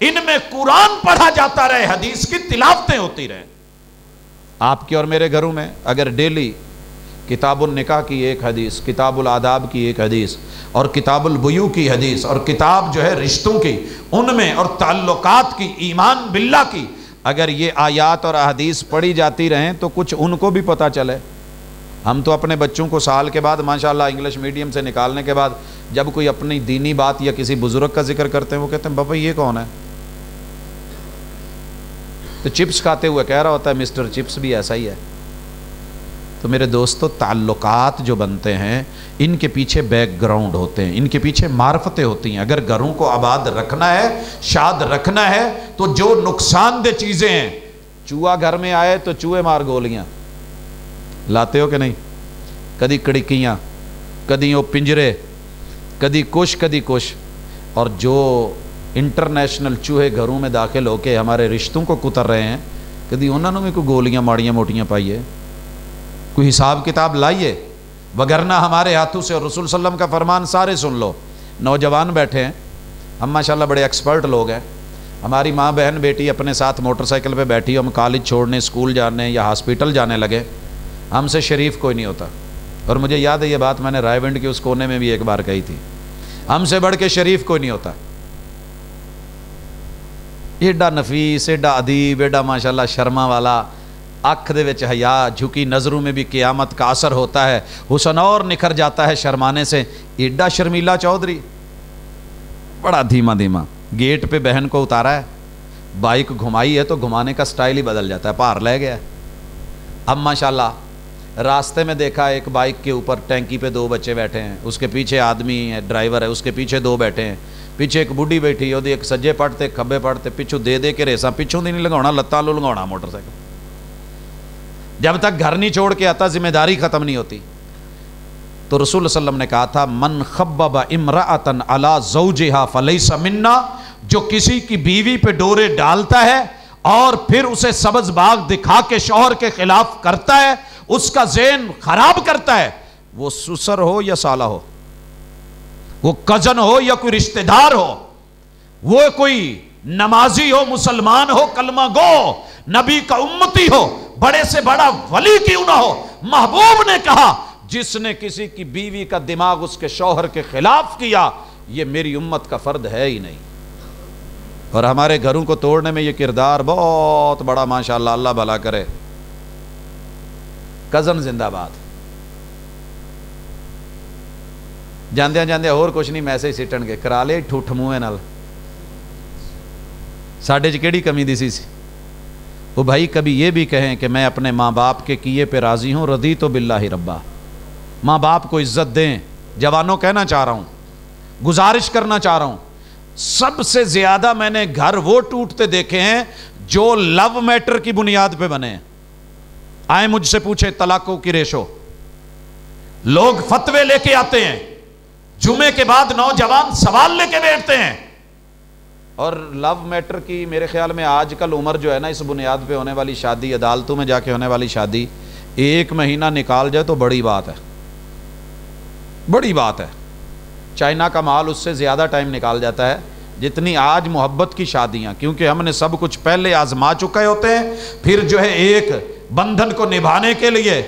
ان میں قرآن پڑھا جاتا رہے، حدیث کی تلاوتیں ہوتی رہیں۔ آپ کے اور میرے گھروں میں اگر ڈیلی کتاب النکاح کی ایک حدیث، کتاب الآداب کی ایک حدیث، اور کتاب البیوع کی حدیث، اور کتاب جو ہے رشتوں کی ان میں، اور تعلقات کی، ایمان باللہ کی، اگر یہ آیات اور احادیث پڑھی جاتی رہیں تو کچھ ان کو بھی پتہ چلے۔ ہم تو اپنے بچوں کو سال کے بعد ماشاءاللہ انگلش میڈیم سے نکالنے کے بعد جب کوئی اپنی دینی بات یا کسی بزرگ کا ذکر کرتے ہیں وہ کہتے ہیں بابا یہ کون ہے؟ تو چپس کھاتے ہوئے کہہ رہا ہوتا ہے مسٹر چپس بھی ایسا ہی ہے۔ تو میرے دوستو، تعلقات جو بنتے ہیں ان کے پیچھے بیک گراؤنڈ ہوتے ہیں، ان کے پیچھے معرفتیں ہوتی ہیں۔ اگر گھروں کو آباد رکھنا ہے، شاد رکھنا ہے، تو جو نقصان دہ چیزیں ہیں، چوہا گھر میں آئے تو چوہے مار گولیاں لاتے ہو کہ نہیں؟ کدی کڑکیاں، کدی وہ پنجرے، کدی کش، اور جو انٹرنیشنل چوہے گھروں میں داخل ہو کے ہمارے رشتوں کو کتر رہے ہیں، کدی انہوں نے بھی کوئی گولیاں ماڑیاں موٹیاں پائیے؟ کوئی حساب کتاب لائیے، وگرنہ ہمارے ہاتھوں سے۔ اور رسول صلی اللہ علیہ وسلم کا فرمان سارے سن لو۔ نوجوان بیٹھے ہیں، ہم ماشاءاللہ بڑے ایکسپرٹ لوگ ہیں، ہماری ماں بہن بیٹی اپنے ساتھ موٹر سائیکل پہ بیٹھی، ہم کالج چھوڑنے، اسکول جانے یا ہاسپٹل جانے لگے، ہم سے شریف کوئی نہیں ہوتا۔ اور مجھے یاد ہے یہ بات میں نے رائے ونڈ کے اس کونے میں بھی ایک بار کہی تھی، ہم سے بڑھ کے شریف کوئی نہیں ہوتا۔ ایڈا نفیس، ایڈا ادیب، ایڈا ماشاءاللہ شرما والا، آنکھ دے وچ حیا، جھکی نظروں میں بھی قیامت کا اثر ہوتا ہے، حسن اور نکھر جاتا ہے شرمانے سے۔ ایڈا شرمیلا چودھری، بڑا دھیما دھیما، گیٹ پہ بہن کو اتارا ہے، بائک گھمائی ہے تو گھمانے کا سٹائل ہی بدل جاتا ہے، پار لے گیا ہے۔ اب ماشاءاللہ راستے میں دیکھا ایک بائک کے اوپر ٹینکی پہ 2 بچے بیٹھے ہیں، اس کے پیچھے آدمی ہے، ڈرائیور ہے، اس کے پیچھے 2 بیٹھے ہیں، پیچھے ایک بڈھی بیٹھی ہے، ایک سجے پڑھتے کھبے پڑھتے، پچھو دے دے کے ریساں، پچھوں دی نہیں لگاونا، لتاں لو لگاونا موٹر سائیکل۔ جب تک گھر نہیں چھوڑ کے آتا ذمہ داری ختم نہیں ہوتی۔ تو رسول اللہ صلی اللہ علیہ وسلم نے کہا تھا من خبب امرأۃ علی زوجہا فلیس منا، جو کسی کی بیوی پہ ڈورے ڈالتا ہے اور پھر اسے سبز باغ دکھا کے شوہر کے خلاف کرتا ہے، اس کا ذہن خراب کرتا ہے، وہ سسر ہو یا سالہ ہو، وہ کزن ہو یا کوئی رشتہ دار ہو، وہ کوئی نمازی ہو، مسلمان ہو، کلمہ گو، نبی کا امتی ہو، بڑے سے بڑا ولی کیوں نہ ہو، محبوب نے کہا جس نے کسی کی بیوی کا دماغ اس کے شوہر کے خلاف کیا یہ میری امت کا فرد ہے ہی نہیں۔ اور ہمارے گھروں کو توڑنے میں یہ کردار بہت بڑا، ماشاءاللہ، اللہ بھلا کرے۔ کزن زندہ باد، جاندیا جاندیا اور کچھ نہیں، میسج سٹن کے کرا لے ٹھوٹھ منہ نال، ساڈے چ کیڑی کمی دسی سی؟ وہ بھائی کبھی یہ بھی کہیں کہ میں اپنے ماں باپ کے کیے پہ راضی ہوں، رضیت باللہ ربا۔ ماں باپ کو عزت دیں۔ جوانوں کہنا چاہ رہا ہوں، گزارش کرنا چاہ رہا ہوں، سب سے زیادہ میں نے گھر وہ ٹوٹتے دیکھے ہیں جو لو میٹر کی بنیاد پہ بنے ہیں۔ آئیں مجھ سے پوچھیں طلاقوں کی ریشو، لوگ فتوے لے کے آتے ہیں، جمعے کے بعد نوجوان سوال لے کے بیٹھتے ہیں، اور لو میٹر کی میرے خیال میں آج کل عمر جو ہے نا، اس بنیاد پہ ہونے والی شادی، عدالتوں میں جا کے ہونے والی شادی 1 مہینہ نکال جائے تو بڑی بات ہے، بڑی بات ہے۔ چائنا کا مال اس سے زیادہ ٹائم نکال جاتا ہے جتنی آج محبت کی شادیاں، کیونکہ ہم نے سب کچھ پہلے آزما چکے ہوتے ہیں، پھر جو ہے ایک بندھن کو نبھانے کے لیے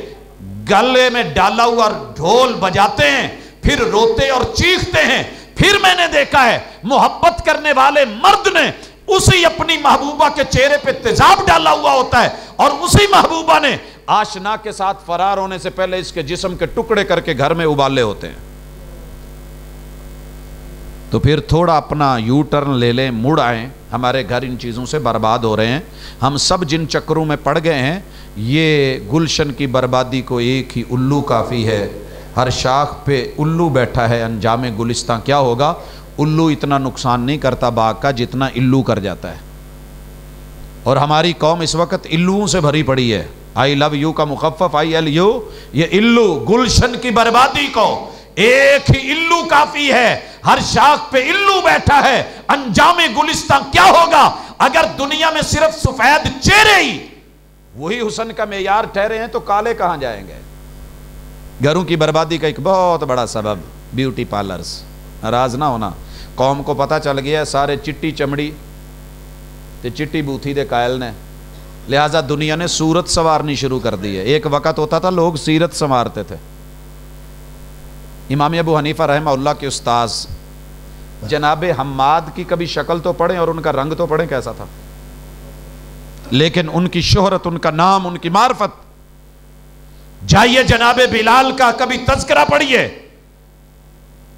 گلے میں ڈالا ہوا ڈھول بجاتے ہیں، پھر روتے اور چیختے ہیں۔ پھر میں نے دیکھا ہے محبت کرنے والے مرد نے اسی اپنی محبوبہ کے چہرے پہ تیزاب ڈالا ہوا ہوتا ہے، اور اسی محبوبہ نے آشنا کے ساتھ فرار ہونے سے پہلے اس کے جسم کے ٹکڑے کر کے گھر میں ابالے ہوتے ہیں۔ تو پھر تھوڑا اپنا یو ٹرن لے لیں، مڑ آئیں، ہمارے گھر ان چیزوں سے برباد ہو رہے ہیں۔ ہم سب جن چکروں میں پڑ گئے ہیں، یہ گلشن کی بربادی کو ایک ہی الو کافی ہے۔ ہر شاخ پہ الو بیٹھا ہے، انجام گلستان کیا ہوگا؟ الو اتنا نقصان نہیں کرتا باغ کا جتنا الو کر جاتا ہے، اور ہماری قوم اس وقت الوؤں سے بھری پڑی ہے۔ آئی لو یو کا مخفف ILU، یہ الو گلشن کی بربادی کو ایک ہی الو کافی ہے۔ ہر شاخ پہ الو بیٹھا ہے، انجام گلستان کیا ہوگا؟ اگر دنیا میں صرف سفید چہرے ہی وہی حسن کا معیار ٹھہرے ہیں تو کالے کہاں جائیں گے؟ گھروں کی بربادی کا ایک بہت بڑا سبب بیوٹی پارلرز۔ ناراض نہ ہونا، قوم کو پتہ چل گیا ہے سارے چٹی چمڑی تے چٹی بوتھی دے قائل نے، لہٰذا دنیا نے صورت سنوارنی شروع کر دی ہے۔ ایک وقت ہوتا تھا لوگ سیرت سنوارتے تھے۔ امام ابو حنیفہ رحمہ اللہ کے استاذ جناب حماد کی کبھی شکل تو پڑھیں اور ان کا رنگ تو پڑھیں کیسا تھا، لیکن ان کی شہرت، ان کا نام، ان کی معرفت۔ جائیے جناب بلال کا کبھی تذکرہ پڑھیے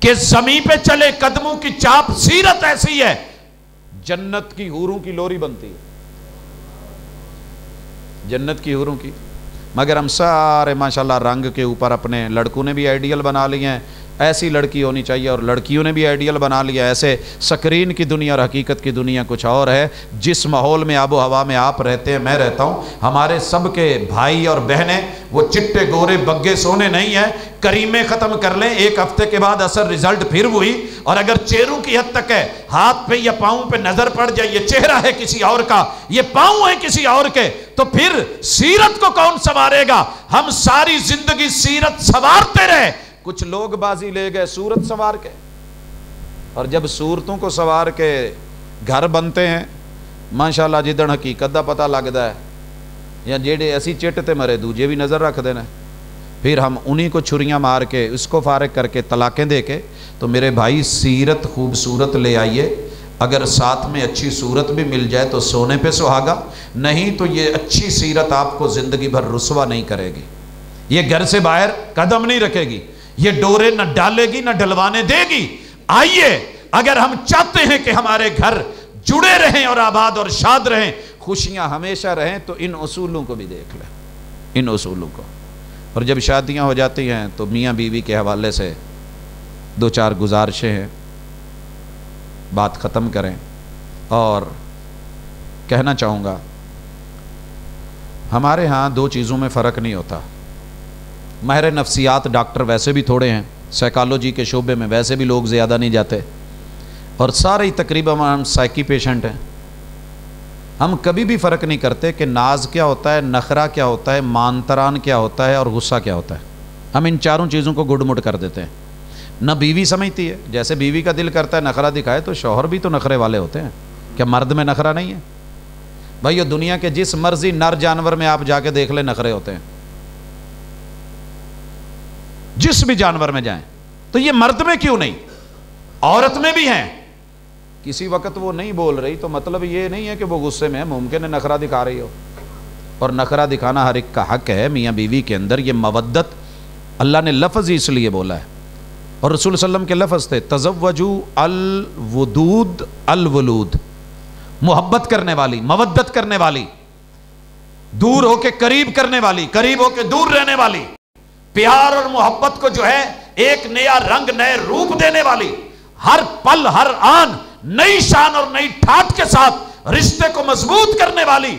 کہ زمین پہ چلے قدموں کی چاپ، سیرت ایسی ہے جنت کی حوروں کی لوری بنتی ہے، جنت کی حوروں کی۔ مگر ہم سارے ماشاءاللہ رنگ کے اوپر اپنے لڑکوں نے بھی آئیڈیل بنا لیے ہیں، ایسی لڑکی ہونی چاہیے، اور لڑکیوں نے بھی آئیڈیل بنا لیا۔ ایسے سکرین کی دنیا اور حقیقت کی دنیا کچھ اور ہے۔ جس ماحول میں آب و ہوا میں آپ رہتے ہیں، میں رہتا ہوں، ہمارے سب کے بھائی اور بہنیں وہ چٹے گورے بگے سونے نہیں ہیں۔ کریمیں ختم کر لیں، ایک ہفتے کے بعد اثر رزلٹ پھر وہی، اور اگر چہروں کی حد تک ہے، ہاتھ پہ یا پاؤں پہ نظر پڑ جائے یہ چہرہ ہے کسی اور کا، یہ پاؤں ہے کسی اور کے، تو پھر سیرت کو کون سنوارے گا؟ ہم ساری زندگی سیرت سنوارتے رہے، کچھ لوگ بازی لے گئے صورت سنوار کے، اور جب صورتوں کو سنوار کے گھر بنتے ہیں ماشاءاللہ جدن حقیقت دا پتہ لگتا ہے، یا جیڑے ایسی چٹ تے مرے دوجے بھی نظر رکھ دینا، پھر ہم انہی کو چھریاں مار کے اس کو فارغ کر کے طلاقیں دے کے۔ تو میرے بھائی سیرت خوبصورت لے آئیے، اگر ساتھ میں اچھی صورت بھی مل جائے تو سونے پہ سہاگا، نہیں تو یہ اچھی سیرت آپ کو زندگی بھر رسوا نہیں کرے گی، یہ گھر سے باہر قدم نہیں رکھے گی، یہ ڈورے نہ ڈالے گی نہ ڈلوانے دے گی۔ آئیے اگر ہم چاہتے ہیں کہ ہمارے گھر جڑے رہیں اور آباد اور شاد رہیں، خوشیاں ہمیشہ رہیں، تو ان اصولوں کو بھی دیکھ لیں، ان اصولوں کو۔ اور جب شادیاں ہو جاتی ہیں تو میاں بیوی کے حوالے سے دو چار گزارشیں ہیں، بات ختم کریں۔ اور کہنا چاہوں گا ہمارے ہاں دو چیزوں میں فرق نہیں ہوتا۔ ماہر نفسیات ڈاکٹر ویسے بھی تھوڑے ہیں، سائیکالوجی کے شعبے میں ویسے بھی لوگ زیادہ نہیں جاتے، اور سارے ہی تقریباً ہم سائیکی پیشنٹ ہیں۔ ہم کبھی بھی فرق نہیں کرتے کہ ناز کیا ہوتا ہے، نخرہ کیا ہوتا ہے، مانتران کیا ہوتا ہے، اور غصہ کیا ہوتا ہے۔ ہم ان چاروں چیزوں کو گڈ مڈ کر دیتے ہیں۔ نہ بیوی سمجھتی ہے، جیسے بیوی کا دل کرتا ہے نخرہ دکھائے، تو شوہر بھی تو نخرے والے ہوتے ہیں، کیا مرد میں نخرہ نہیں ہے؟ بھائیو دنیا کے جس مرضی نر جانور میں آپ جا کے دیکھ لیں نخرے ہوتے ہیں، جس بھی جانور میں جائیں۔ تو یہ مرد میں کیوں نہیں، عورت میں بھی ہیں۔ کسی وقت وہ نہیں بول رہی تو مطلب یہ نہیں ہے کہ وہ غصے میں ہے، ممکن ہے نخرہ دکھا رہی ہو، اور نخرہ دکھانا ہر ایک کا حق ہے۔ میاں بیوی کے اندر یہ مودت اللہ نے لفظ ہی اس لیے بولا ہے، اور رسول صلی اللہ علیہ وسلم کے لفظ تھے تزوجوا الودود الولود، محبت کرنے والی، مودت کرنے والی، دور ہو کے قریب کرنے والی، قریب ہو کے دور رہنے والی، پیار اور محبت کو جو ہے ایک نیا رنگ، نئے روپ دینے والی، ہر پل ہر آن نئی شان اور نئی ٹھاٹ کے ساتھ رشتے کو مضبوط کرنے والی۔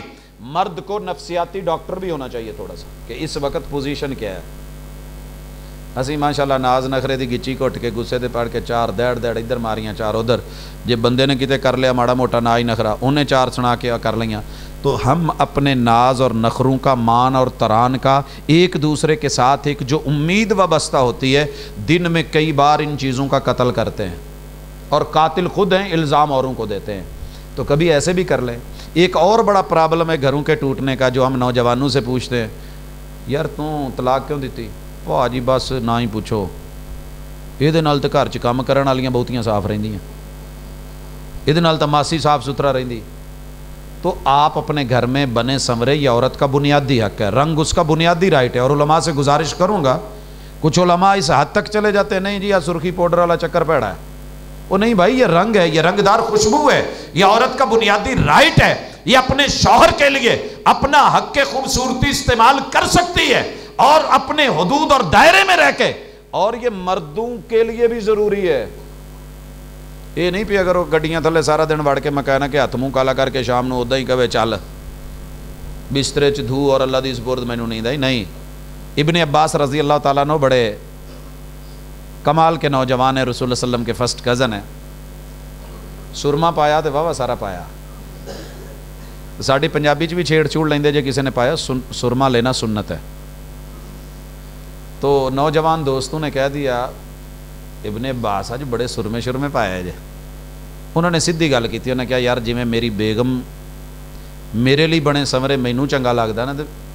مرد کو نفسیاتی ڈاکٹر بھی ہونا چاہیے تھوڑا سا، کہ اس وقت پوزیشن کیا ہے۔ اسی ماشاءاللہ ناز نخرے دی گچی کو اٹھ کے غصے دے پڑھ کے چار دیڑ دیڑ ادھر ماریاں چار ادھر، جب بندے نے کتے کر لیا ماڑا موٹا نا ہی نخرا، انہیں چار سنا کے کر لیاں۔ تو ہم اپنے ناز اور نخروں کا، مان اور تران کا ایک دوسرے کے ساتھ ایک جو امید وابستہ ہوتی ہے، دن میں کئی بار ان چیزوں کا قتل کرتے ہیں، اور قاتل خود ہیں، الزام اوروں کو دیتے ہیں۔ تو کبھی ایسے بھی کر لیں۔ ایک اور بڑا پرابلم ہے گھروں کے ٹوٹنے کا، جو ہم نوجوانوں سے پوچھتے ہیں، یار تو طلاق کیوں دیتی؟ وہ جی بس نہ ہی پوچھو، یہ نال تو گھر چ کام کرن والیاں بہتیاں صاف رہندیاں، یہ نال تو ماسی صاف ستھرا رہندی۔ تو آپ اپنے گھر میں بنے سنورے، یہ عورت کا بنیادی حق ہے، رنگ اس کا بنیادی رائٹ ہے۔ اور علماء سے گزارش کروں گا، کچھ علماء اس حد تک چلے جاتے ہیں، نہیں جی سرخی پاؤڈر والا چکر پیڑا ہے، وہ نہیں بھائی، یہ رنگ ہے، یہ رنگدار خوشبو ہے، یہ عورت کا بنیادی رائٹ ہے، یہ اپنے شوہر کے لیے اپنا حق خوبصورتی استعمال کر سکتی ہے، اور اپنے حدود اور دائرے میں رہ کے، اور یہ مردوں کے لیے بھی ضروری ہے۔ یہ نہیں پی اگر وہ گڈیاں تھلے سارا دن وڑ کے میں کہنا کہ ہاتھ منہ کالا کر کے شام نو ادا ہی کہے چل بسترے چ دھو اور اللہ دی سپرد مینوں نیند آئی، نہیں۔ ابن عباس رضی اللہ تعالیٰ عنہ بڑے کمال کے نوجوان ہیں، رسول اللہ صلی اللہ علیہ وسلم کے فرسٹ کزن ہیں۔ سرما پایا تو واہ سارا پایا، ساڈی پنجابی چ بھی چھیڑ چھوڑ لیندے جے کسی نے پایا، سرما لینا سنت ہے۔ تو نوجوان دوستوں نے کہہ دیا ابن عباس آج بڑے سرمے شرمے پایا ہے جے۔ انہوں نے سیدھی گل کی، انہوں نے کہا یار جی میں میری بیگم میرے ਲਈ ਬਣੇ ਸਮਰੇ ਮੈਨੂੰ ਚੰਗਾ ਲੱਗਦਾ ਨਾ, ਤੇ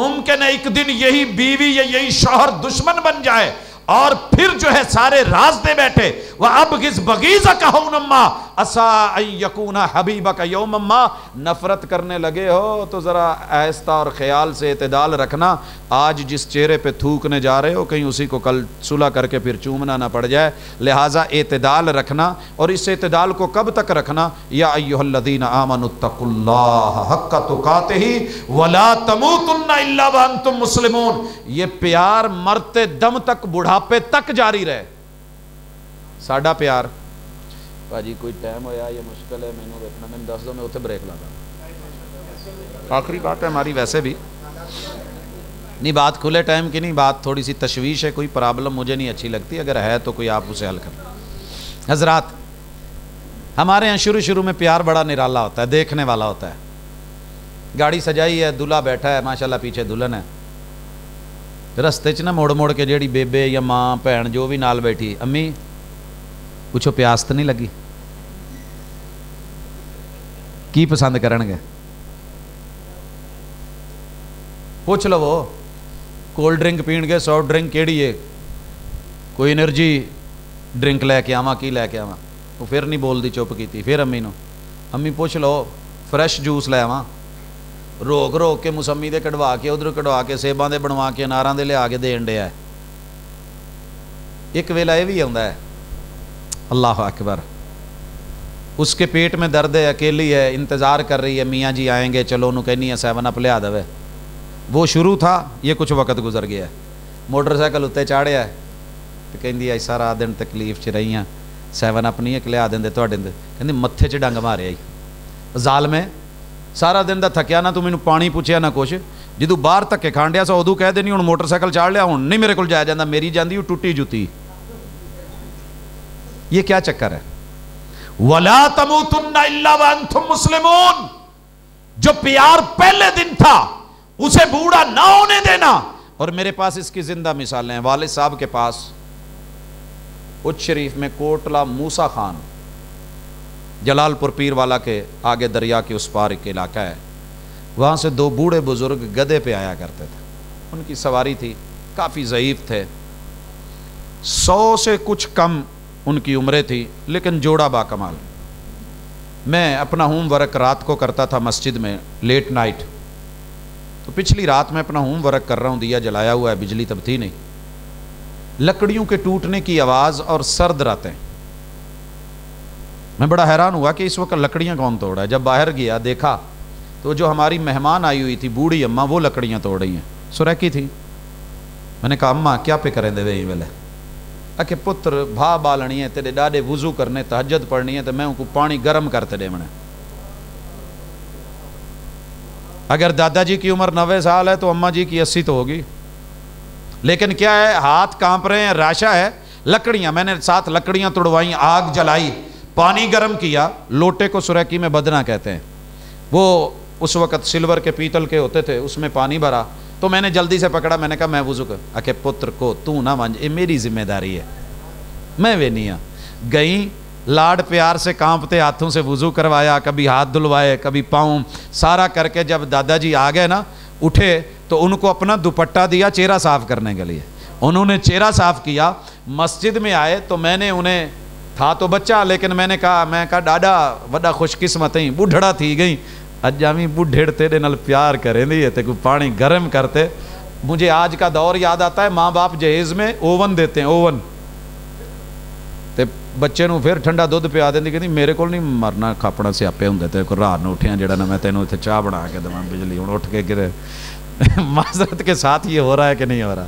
ممکن ہے ایک دن یہی بیوی یا یہی شوہر دشمن بن جائے اور پھر جو ہے سارے راز دے بیٹھے وَأَبْغِضْ بَغِيزَكَ هَوْنَمَّا عَسَىٰ أَن يَكُونَ حَبِيبَكَ يَوْمَمَّا، نفرت کرنے لگے ہو تو ذرا آہستہ اور خیال سے اعتدال رکھنا، آج جس چہرے پہ تھوکنے جا رہے ہو کہیں اسی کو کل صلح کر کے پھر چومنا نہ پڑ جائے، لہٰذا اعتدال رکھنا، اور اس اعتدال کو کب تک رکھنا؟ یا ایھا الذین آمنوا اتقوا اللہ حق تقاتہ ولا تموتن الا وانتم مسلمون، یہ پیار مرتے دم تک بڑھاپے تک جاری رہے۔ ساڈا پیار باجی کوئی ٹائم ہویا یہ مشکل ہے مینوں دیکھنا، میں دس دو میں اتنے بریک لاتا، آخری بات ہے ہماری ویسے بھی نہیں، بات کھلے ٹائم کی نہیں، بات تھوڑی سی تشویش ہے، کوئی پرابلم مجھے نہیں اچھی لگتی، اگر ہے تو کوئی آپ اسے حل کر۔ حضرات ہمارے یہاں شروع میں پیار بڑا نرالا ہوتا ہے، دیکھنے والا ہوتا ہے، گاڑی سجائی ہے، دلہا بیٹھا ہے ماشاءاللہ، پیچھے دلہن ہے، رستے چ نہ موڑ کے جیڑی بیبے یا ماں بھن جو بھی نال بیٹھی، امی پوچھو پیاس تو نہیں لگی، کی پسند کرن گے؟ پوچھ لو، وہ کولڈ ڈرنک پین گے، سافٹ ڈرنک کیڑی ہے، کوئی انرجی ڈرنک لے کے آواں، کی لے کے آواں؟ وہ پھر نہیں بول دی، چپ کی، پھر امی نو، امی پوچھ لو فریش جوس لے آواں، روک کے موسمی دے کڑوا کے ادھر کڑوا کے سیباں دے بنوا کے اناراں دے لیا کے دین ڈیا ہے۔ ایک ویلا یہ بھی آندا ہے، اللہ اکبر، اس کے پیٹ میں درد ہے، اکیلی ہے، انتظار کر رہی ہے میاں جی آئیں گے، چلو انہوں کہنی ہے 7 اپ لیا دے، وہ شروع تھا، یہ کچھ وقت گزر گیا ہے، موٹر سائیکل اتنے چاڑھیا ہے تو کہندی ہے سارا دن تکلیف چ رہی ہیں، 7 اپ نہیں لیا دیں تھوڑے دے، کہندی متھے چ ڈنگ ماریا ہی ظالمے، سارا دن دا تھکیا نہ تو مینوں پانی پوچھیا نہ کچھ، جدوں باہر تھکے کھان ڈیا سا ادو کہہ دینی ہوں موٹر سائیکل چاڑ لیا، ہوں نہیں میرے کو جایا جاندہ، میری جاندی ٹوٹی جوتی، یہ کیا چکر ہے؟ وَلَا تَمُوتُنَّ إِلَّا وَأَنْتُمْ مُسْلِمُونَ، جو پیار پہلے دن تھا اسے بوڑھا نہ ہونے دینا۔ اور میرے پاس اس کی زندہ مثالیں ہیں، والد صاحب کے پاس اچ شریف میں کوٹلہ موسیٰ خان، جلال پور پیر والا کے آگے دریا کے اس پار ایک علاقہ ہے، وہاں سے 2 بوڑھے بزرگ گدھے پہ آیا کرتے تھے، ان کی سواری تھی، کافی ضعیف تھے، 100 سے کچھ کم ان کی عمریں تھی، لیکن جوڑا با کمال۔ میں اپنا ہوم ورک رات کو کرتا تھا مسجد میں، لیٹ نائٹ، تو پچھلی رات میں اپنا ہوم ورک کر رہا ہوں، دیا جلایا ہوا ہے، بجلی تب تھی نہیں، لکڑیوں کے ٹوٹنے کی آواز اور سرد راتیں، میں بڑا حیران ہوا کہ اس وقت لکڑیاں کون توڑا ہے۔ جب باہر گیا دیکھا تو جو ہماری مہمان آئی ہوئی تھی بوڑھی اماں، وہ لکڑیاں توڑ رہی ہیں، سریکی تھی۔ میں نے کہا اماں کیا پہ کریں دے وے ویلے؟ کہ پتر بھا بالنی ہے، تیرے ڈاڈے وضو کرنے، تہجد پڑھنی ہے، تو میں ان کو پانی گرم کرتے دے منے۔ اگر دادا جی کی عمر 90 سال ہے تو اماں جی کی 80 تو ہوگی، لیکن کیا ہے، ہاتھ کانپ رہے ہیں، راشا ہے، لکڑیاں، میں نے ساتھ لکڑیاں توڑوائیں، آگ جلائی، پانی گرم کیا، لوٹے کو سریکی میں بدنا کہتے ہیں، وہ اس وقت سلور کے پیتل کے ہوتے تھے، اس میں پانی بھرا، تو میں نے جلدی سے پکڑا، میں نے کہا میں وضو کر، کہ پتر کو تو نہ مانج، یہ میری ذمہ داری ہے، میں وہ نہیں ہوں۔ گئیں لاڈ پیار سے کانپتے ہاتھوں سے وضو کروایا، کبھی ہاتھ دھلوائے، کبھی پاؤں، سارا کر کے جب دادا جی آ گئے نا، اٹھے تو ان کو اپنا دوپٹہ دیا چہرہ صاف کرنے کے لیے، انہوں نے چہرہ صاف کیا، مسجد میں آئے تو میں نے انہیں، تھا تو بچہ لیکن میں کہا ڈاڈا وڈا خوش قسمت ہیں، بوڑھڑا تھی گئی، اجامی بوڑھڑ تیرے نال پیار کریں دی تے کوئی پانی گرم کرتے۔ مجھے آج کا دور یاد آتا ہے، ماں باپ جہیز میں اوون دیتے ہیں، اوون، تے بچے نو پھر ٹھنڈا دودھ پیا دیں، کہ میرے کو نہیں مرنا کھاپڑا سیاپے ہوں تے کوئی رات نو اٹھیاں جڑا نا میں تینوں اتنے چاہ بنا کے دواں، بجلی ہوں اٹھ کے گرے۔ معذرت کے ساتھ یہ ہو رہا ہے کہ نہیں ہو رہا؟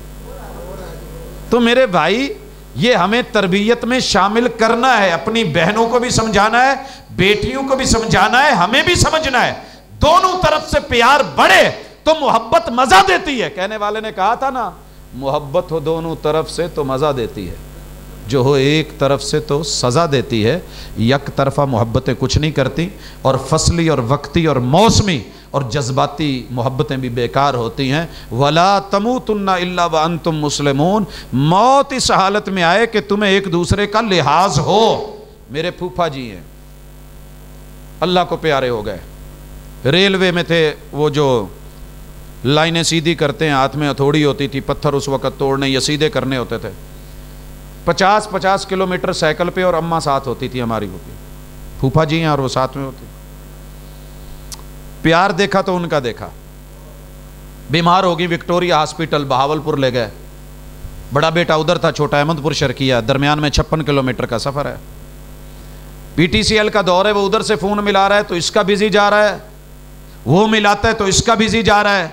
تو میرے بھائی یہ ہمیں تربیت میں شامل کرنا ہے، اپنی بہنوں کو بھی سمجھانا ہے، بیٹیوں کو بھی سمجھانا ہے، ہمیں بھی سمجھنا ہے، دونوں طرف سے پیار بڑھے تو محبت مزہ دیتی ہے۔ کہنے والے نے کہا تھا نا، محبت ہو دونوں طرف سے تو مزہ دیتی ہے، جو ہو ایک طرف سے تو سزا دیتی ہے۔ یک طرفہ محبتیں کچھ نہیں کرتی، اور فصلی اور وقتی اور موسمی اور جذباتی محبتیں بھی بیکار ہوتی ہیں۔ وَلَا تَمُوتُنَّ إِلَّا وَأَنْتُمْ مُسْلِمُونَ، موت اس حالت میں آئے کہ تمہیں ایک دوسرے کا لحاظ ہو۔ میرے پھوپھا جی ہیں، اللہ کو پیارے ہو گئے، ریلوے میں تھے، وہ جو لائنیں سیدھی کرتے ہیں، ہاتھ میں ہتھوڑی ہوتی تھی، پتھر اس وقت توڑنے یا سیدھے کرنے ہوتے تھے، 50 کلومیٹر سائیکل پہ، اور اماں ساتھ ہوتی تھی ہماری، ہوتی پھوپھا جی ہیں اور وہ ساتھ میں ہوتی. پیار دیکھا تو ان کا دیکھا. بیمار ہوگی وکٹوریا ہاسپٹل بہاولپور لے گئے، بڑا بیٹا ادھر تھا، چھوٹا احمد پور شرقیہ، درمیان میں 56 کلومیٹر کا سفر ہے. PTCL کا دور ہے، وہ ادھر سے فون ملا رہا ہے تو اس کا بزی جا رہا ہے، وہ ملاتا ہے تو اس کا بزی جا رہا ہے.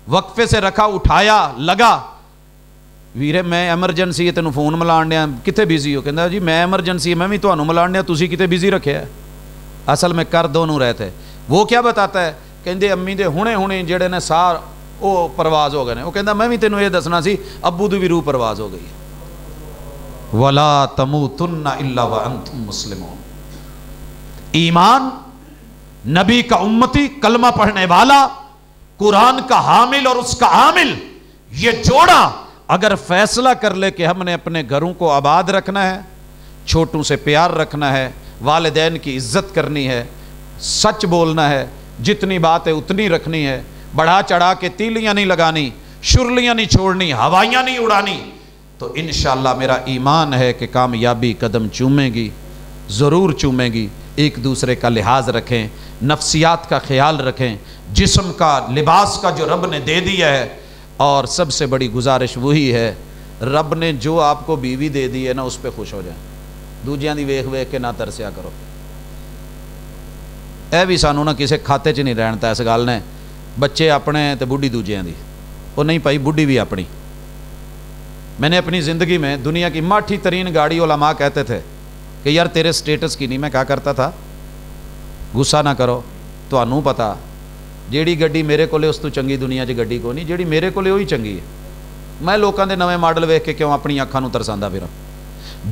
وقفے سے رکھا، اٹھایا، لگا، ویرے میں ایمرجنسی ہے تینوں فون ملان دیا، کتے بزی ہو؟ کہندا جی میں ایمرجنسی ہے، میں بھی تانوں ملان دیا، تسی کتے بزی رکھے ہے. اصل میں کر دونوں رہے تھے. وہ کیا بتاتا ہے؟ کہندے امی دے ہونے جڑے نے سار او پرواز ہو گئے نے. وہ کہندا میں بھی تینوں یہ دسنا سی ابو دی بھی روح پرواز ہو گئی. وَلَا تَمُوتُنَّ إِلَّا وَأَنْتُمْ مُسْلِمُونَ. ایمان، نبی کا امتی، کلمہ پڑھنے والا، قرآن کا حامل اور اس کا عامل، یہ جوڑا اگر فیصلہ کر لے کہ ہم نے اپنے گھروں کو آباد رکھنا ہے، چھوٹوں سے پیار رکھنا ہے، والدین کی عزت کرنی ہے، سچ بولنا ہے، جتنی بات ہے اتنی رکھنی ہے، بڑھا چڑھا کے تیلیاں نہیں لگانی، شرلیاں نہیں چھوڑنی، ہوائیاں نہیں اڑانی، تو انشاءاللہ میرا ایمان ہے کہ کامیابی قدم چومے گی، ضرور چومے گی. ایک دوسرے کا لحاظ رکھیں، نفسیات کا خیال رکھیں، جسم کا، لباس کا جو رب نے دے دیا ہے. اور سب سے بڑی گزارش وہی ہے، رب نے جو آپ کو بیوی دے دی ہے نا اس پہ خوش ہو جائیں. دوجیاں دی ویکھ ویکھ کے نہ ترسیا کرو. اے بھی سانوں نہ کسے کھاتے چ نہیں رہنتا اس گل نے، بچے اپنے تے بڈھی دوجیاں دی. وہ نہیں پائی، بڈھی بھی اپنی. میں نے اپنی زندگی میں دنیا کی ماٹھی ترین گاڑی، علماء کہتے تھے کہ یار تیرے سٹیٹس کی نہیں. میں کہا کرتا تھا غصہ نہ کرو، تانوں پتا جیڑی گڈی میرے کولے اس تو چنگی دنیا 'چ گڈی کو نہیں، جیڑی میرے کولے وہی چنگی ہے. میں لوکاں دے نویں ماڈل ویکھ کے کیوں اپنی اکھاں نوں ترساندا پھراں؟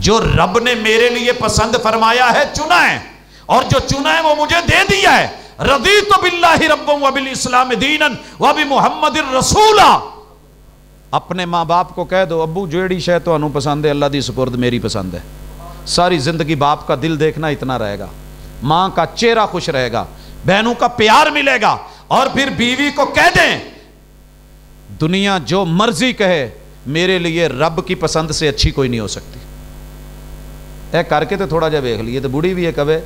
جو رب نے میرے لیے پسند فرمایا ہے، چنا ہے، اور جو چنا ہے وہ مجھے دے دیا ہے. رضیت باللہ ربا وبالاسلام دینا وبمحمد رسولا. اپنے ماں باپ کو کہہ دو ابو جیڑی شے تانوں پسند ہے اللہ دی سپرد میری پسند ہے. ساری زندگی باپ کا دل دیکھنا اتنا رہے گا، ماں کا چہرہ خوش رہے گا، بہنوں کا پیار ملے گا. اور پھر بیوی کو کہہ دیں دنیا جو مرضی کہے میرے لیے رب کی پسند سے اچھی کوئی نہیں ہو سکتی. اے کر کے تو تھوڑا جا ویکھ لیے تو بوڑھی بھی ہے کہے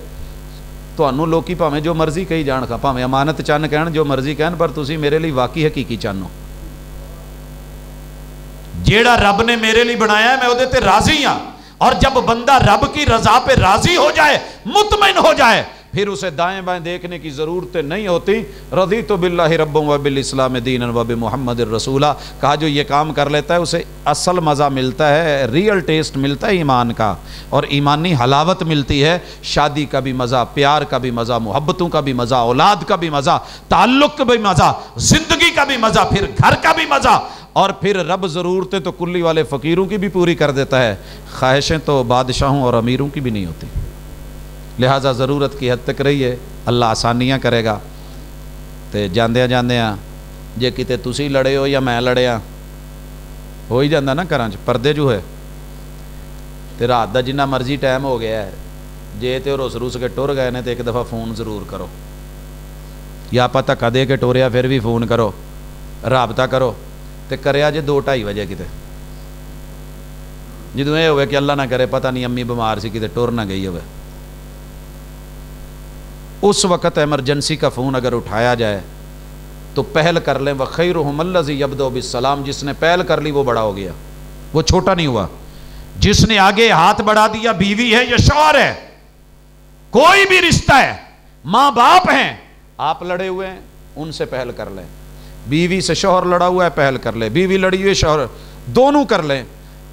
تانوں لوکی بھاویں جو مرضی کہی جان کھا، بھاویں امانت چن کہن، جو مرضی کہن، پر تسی میرے لیے واقعی حقیقی چن ہو. جیڑا رب نے میرے لیے بنایا ہے میں وہ تے راضی ہاں. اور جب بندہ رب کی رضا پہ راضی ہو جائے، مطمئن ہو جائے، پھر اسے دائیں بائیں دیکھنے کی ضرورت نہیں ہوتی. رضیت باللہ ربا وبالاسلام دینا وبمحمد رسولا. کہا جو یہ کام کر لیتا ہے اسے اصل مزہ ملتا ہے، ریئل ٹیسٹ ملتا ہے ایمان کا، اور ایمانی حلاوت ملتی ہے. شادی کا بھی مزہ، پیار کا بھی مزہ، محبتوں کا بھی مزہ، اولاد کا بھی مزہ، تعلق کا بھی مزہ، زندگی کا بھی مزہ، پھر گھر کا بھی مزہ. اور پھر رب ضرورتیں تو کلی والے فقیروں کی بھی پوری کر دیتا ہے، خواہشیں تو بادشاہوں اور امیروں کی بھی نہیں ہوتی. لہٰذا ضرورت کی حد تک رہیے، اللہ آسانیاں کرے گا. تے جاندیاں جاندیاں جے کتے تسی لڑے ہو یا میں لڑیا ہو ہی جاندہ نا گھراں چ پردے جو ہے. تے رات دا جنہ مرضی ٹائم ہو گیا ہے، جے تے روس روس کے ٹر گئے نے تے ایک دفعہ فون ضرور کرو، یا پتہ کدے کے ٹوریا پھر بھی فون کرو، رابطہ کرو. تے کریا جے 2-2:30 بجے کتے، جدوں یہ ہوئے کہ اللہ نہ کرے پتہ نہیں امی بیمار سی کتے ٹر نہ گئی ہوئے، اس وقت ایمرجنسی کا فون اگر اٹھایا جائے تو پہل کر لیں. وَخَيْرُهُمَ الَّذِي يَبْدَأُ بِالسَّلَامِ. جس نے پہل کر لی وہ بڑا ہو گیا، وہ چھوٹا نہیں ہوا. جس نے آگے ہاتھ بڑھا دیا، بیوی ہے یا شوہر ہے، کوئی بھی رشتہ ہے، ماں باپ ہیں، آپ لڑے ہوئے ہیں ان سے پہل کر لیں. بیوی سے شوہر لڑا ہوا ہے پہل کر لیں، بیوی لڑی ہوئی شوہر، دونوں کر لیں.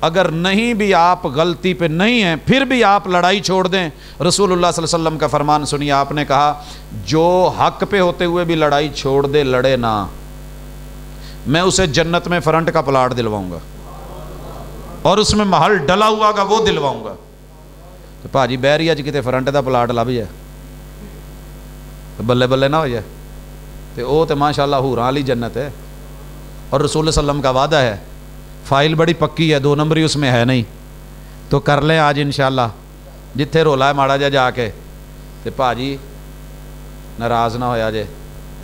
اگر نہیں بھی آپ غلطی پہ نہیں ہیں پھر بھی آپ لڑائی چھوڑ دیں. رسول اللہ صلی اللہ علیہ وسلم کا فرمان سنیے، آپ نے کہا جو حق پہ ہوتے ہوئے بھی لڑائی چھوڑ دے، لڑے نہ، میں اسے جنت میں فرنٹ کا پلاٹ دلواؤں گا اور اس میں محل ڈلا ہوا گا وہ دلواؤں گا. تو بھاجی بہری اج کتے فرنٹ دا پلاٹ لب جائے بلے بلے نہ ہو جائے تو وہ تو ماشاءاللہ حوراں والی جنت ہے. اور رسول اللہ صلی اللہ علیہ وسلم کا وعدہ ہے، فائل بڑی پکی ہے، 2 نمبری اس میں ہے نہیں، تو کر لیں آج انشاءاللہ. جتھے رولا ہے ماڑا جا کے تے بھاجی ناراض نہ ہویا جے،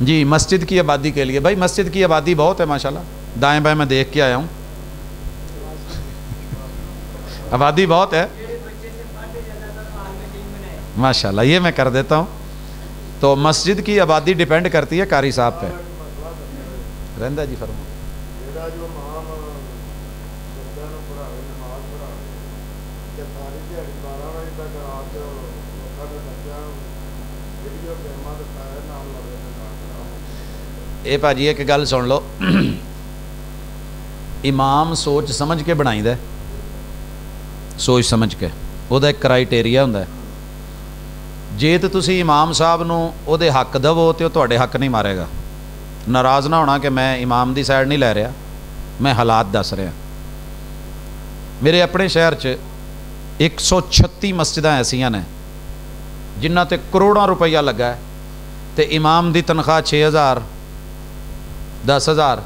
جی مسجد کی آبادی کے لیے، بھائی مسجد کی آبادی بہت ہے ماشاءاللہ، دائیں بائیں میں دیکھ کے آیا ہوں، آبادی بہت ہے ماشاءاللہ، یہ میں کر دیتا ہوں۔ تو مسجد کی آبادی ڈیپینڈ کرتی ہے قاری صاحب پہ۔ رہندہ جی فرمائیں۔ اے پا جی ایک گل سن لو، امام سوچ سمجھ کے بنائی دے، سوچ سمجھ کے، وہ دا ایک کرائٹیریا ہوندا ہے۔ جے تو تسی امام صاحب نو او دے حق دو تے او تواڈے حق نہیں مارے گا۔ ناراض نہ ہونا کہ میں امام دی سائڈ نہیں لے رہا، میں حالات دس رہا۔ میرے اپنے شہر چ 136 مسجداں ایسیاں نے جنہ تے کروڑاں روپیہ لگا ہے، تے امام دی تنخواہ 6000 10,000،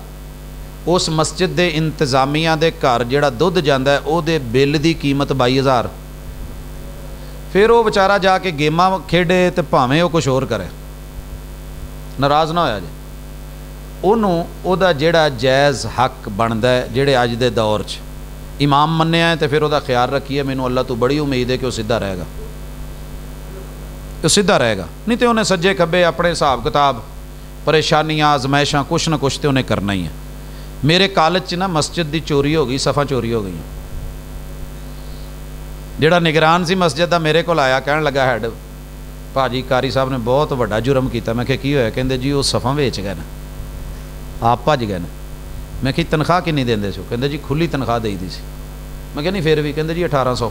اس مسجد دے انتظامیہ دے گھر جڑا دودھ جاندا ہے او دے بل دی قیمت 22,000۔ پھر وہ بیچارہ جا کے گیماں کھیڈے تے بھاویں وہ کچھ اور کرے، ناراض نہ ہویا جی، انہوں او دا جڑا جائز حق بندا ہے جڑے اج دے دور چ امام منیا ہے، تے پھر او دا خیال رکھیے، مینوں اللہ تو بڑی امید ہے کہ وہ سیدھا رہے گا، وہ سیدھا رہے گا، نہیں تے انہیں سجے کھبے اپنے حساب کتاب پریشانیاں آزمائشاں کچھ نہ کچھ تے انہیں کرنا ہی ہے۔ میرے کالج چ نا مسجد دی چوری ہو گئی، صفا چوری ہو گئی، جڑا نگران سی مسجد دا میرے کو آیا، کہن لگا ہیڈ پاجی قاری صاحب نے بہت بڑا جرم کیتا۔ میں کہ کی ہویا؟ کہندے جی وہ صفا ویچ گئے نا، آپ بھج گئے نا۔ میں کہ تنخواہ کنی دیندے سو؟ کہندے جی کھلی تنخواہ دئی دی سی۔ میں کہ نہیں پھر بھی، کہندے جی 1800۔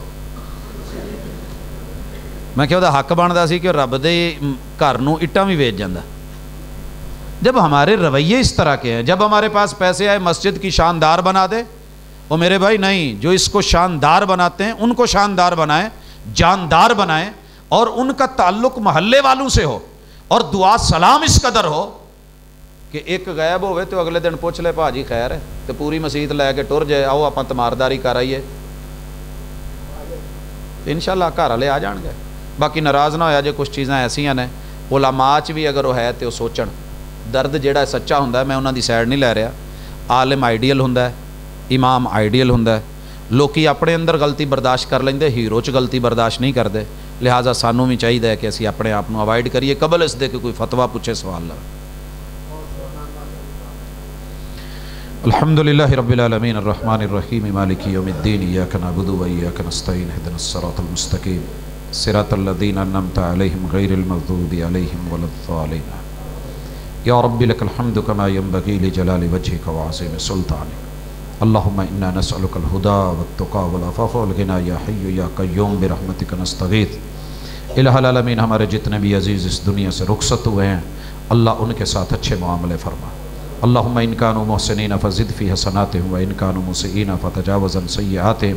میں کہ وہ حق بنتا سی کہ رب دے گھر نوں اٹاں بھی ویچ جاندا۔ جب ہمارے رویے اس طرح کے ہیں، جب ہمارے پاس پیسے آئے مسجد کی شاندار بنا دے، وہ میرے بھائی نہیں، جو اس کو شاندار بناتے ہیں ان کو شاندار بنائیں، جاندار بنائیں، اور ان کا تعلق محلے والوں سے ہو، اور دعا سلام اس قدر ہو کہ ایک غائب ہوئے تو اگلے دن پوچھ لے پاجی خیر ہے، تو پوری مسجد لے کے ٹر جائے، آؤ آپ تمارداری کر آئیے، انشاءاللہ گھر والے آ جان گے۔ باقی ناراض نہ ہویا جے، کچھ چیزاں ایسیاں نے علماء چ بھی اگر وہ ہے تو سوچن، درد جڑا سچا ہوندا ہے، میں انہاں دی سائڈ نہیں لے رہا۔ عالم آئیڈیل ہوندا ہے، امام آئیڈیل ہوندا ہے، لوکی اپنے اندر غلطی برداشت کر لیندے، ہیرو چ غلطی برداشت نہیں کرتے، لہٰذا سانوں بھی چاہیے کہ اسی اپنے آپ کو اوائڈ کریے قبل اس دے کہ کوئی فتویٰ پوچھے سوال لے۔ الحمدللہ رب العالمین الرحمن الرحیم مالک یوم الدین ایاک نعبد و ایاک نستعین اہدنا الصراط المستقیم صراط الذین انعمت علیہم غیر المغضوب علیہم ولا الضالین۔ یا رب لک الحمد کما ینبغی لجلال وجہک وعظیم سلطانک، اللہم انا نسألک الہدی والتقی والعفاف والغنی یا حی یا قیوم برحمتک نستغیث۔ الہ العالمین ہمارے جتنے بھی عزیز اس دنیا سے رخصت ہوئے ہیں اللہ ان کے ساتھ اچھے معاملے فرما۔ اللہم ان کانوا محسنین فزد فی حسناتہم و ان کانوا مسیئین فتجاوز عن سیئاتہم۔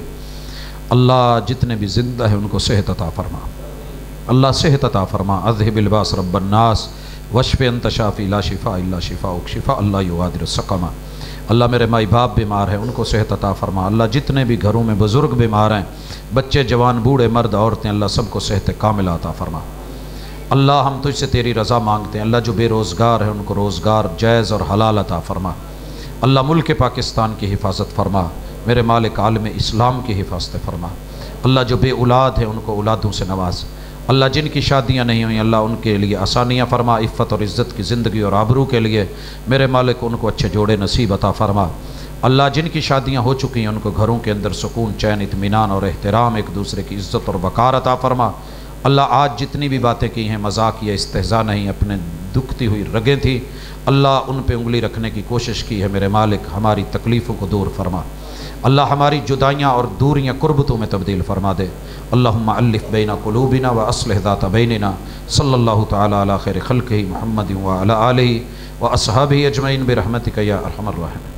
اللہ جتنے بھی زندہ ہیں ان کو صحت عطا فرما، اللہ صحت عطا فرما۔ اذہب الباس رب الناس واشف انت شافی لا شفاء الا شفاؤک شفاء اللہ یغادر سقما۔ اللہ میرے مائی باپ بیمار ہیں ان کو صحت عطا فرما، اللہ جتنے بھی گھروں میں بزرگ بیمار ہیں، بچے جوان بوڑھے مرد عورتیں، اللہ سب کو صحت کاملہ عطا فرما۔ اللہ ہم تجھ سے تیری رضا مانگتے ہیں، اللہ جو بے روزگار ہیں ان کو روزگار جائز اور حلال عطا فرما۔ اللہ ملک پاکستان کی حفاظت فرما، میرے مالک عالم اسلام کی حفاظت فرما۔ اللہ جو بے اولاد ہیں ان کو اولادوں سے نواز، اللہ جن کی شادیاں نہیں ہوئیں اللہ ان کے لیے آسانیاں فرما، عفت اور عزت کی زندگی اور آبرو کے لیے میرے مالک ان کو اچھے جوڑے نصیب عطا فرما۔ اللہ جن کی شادیاں ہو چکی ہیں ان کو گھروں کے اندر سکون چین اطمینان اور احترام ایک دوسرے کی عزت اور وقار عطا فرما۔ اللہ آج جتنی بھی باتیں کی ہیں مذاق یا استہزاء نہیں، اپنے دکھتی ہوئی رگیں تھی، اللہ ان پہ انگلی رکھنے کی کوشش کی ہے، میرے مالک ہماری تکلیفوں کو دور فرما۔ اللہ ہماری جدائیاں اور دوریاں قربتوں میں تبدیل فرما دے۔ اللہم الف بین قلوبنا و اصلح ذات بیننا، صلی اللہ تعالی علی خیر خلقہ محمد و علی آلہ و اصحابہ اجمعین برحمتک یا ارحم الراحمین۔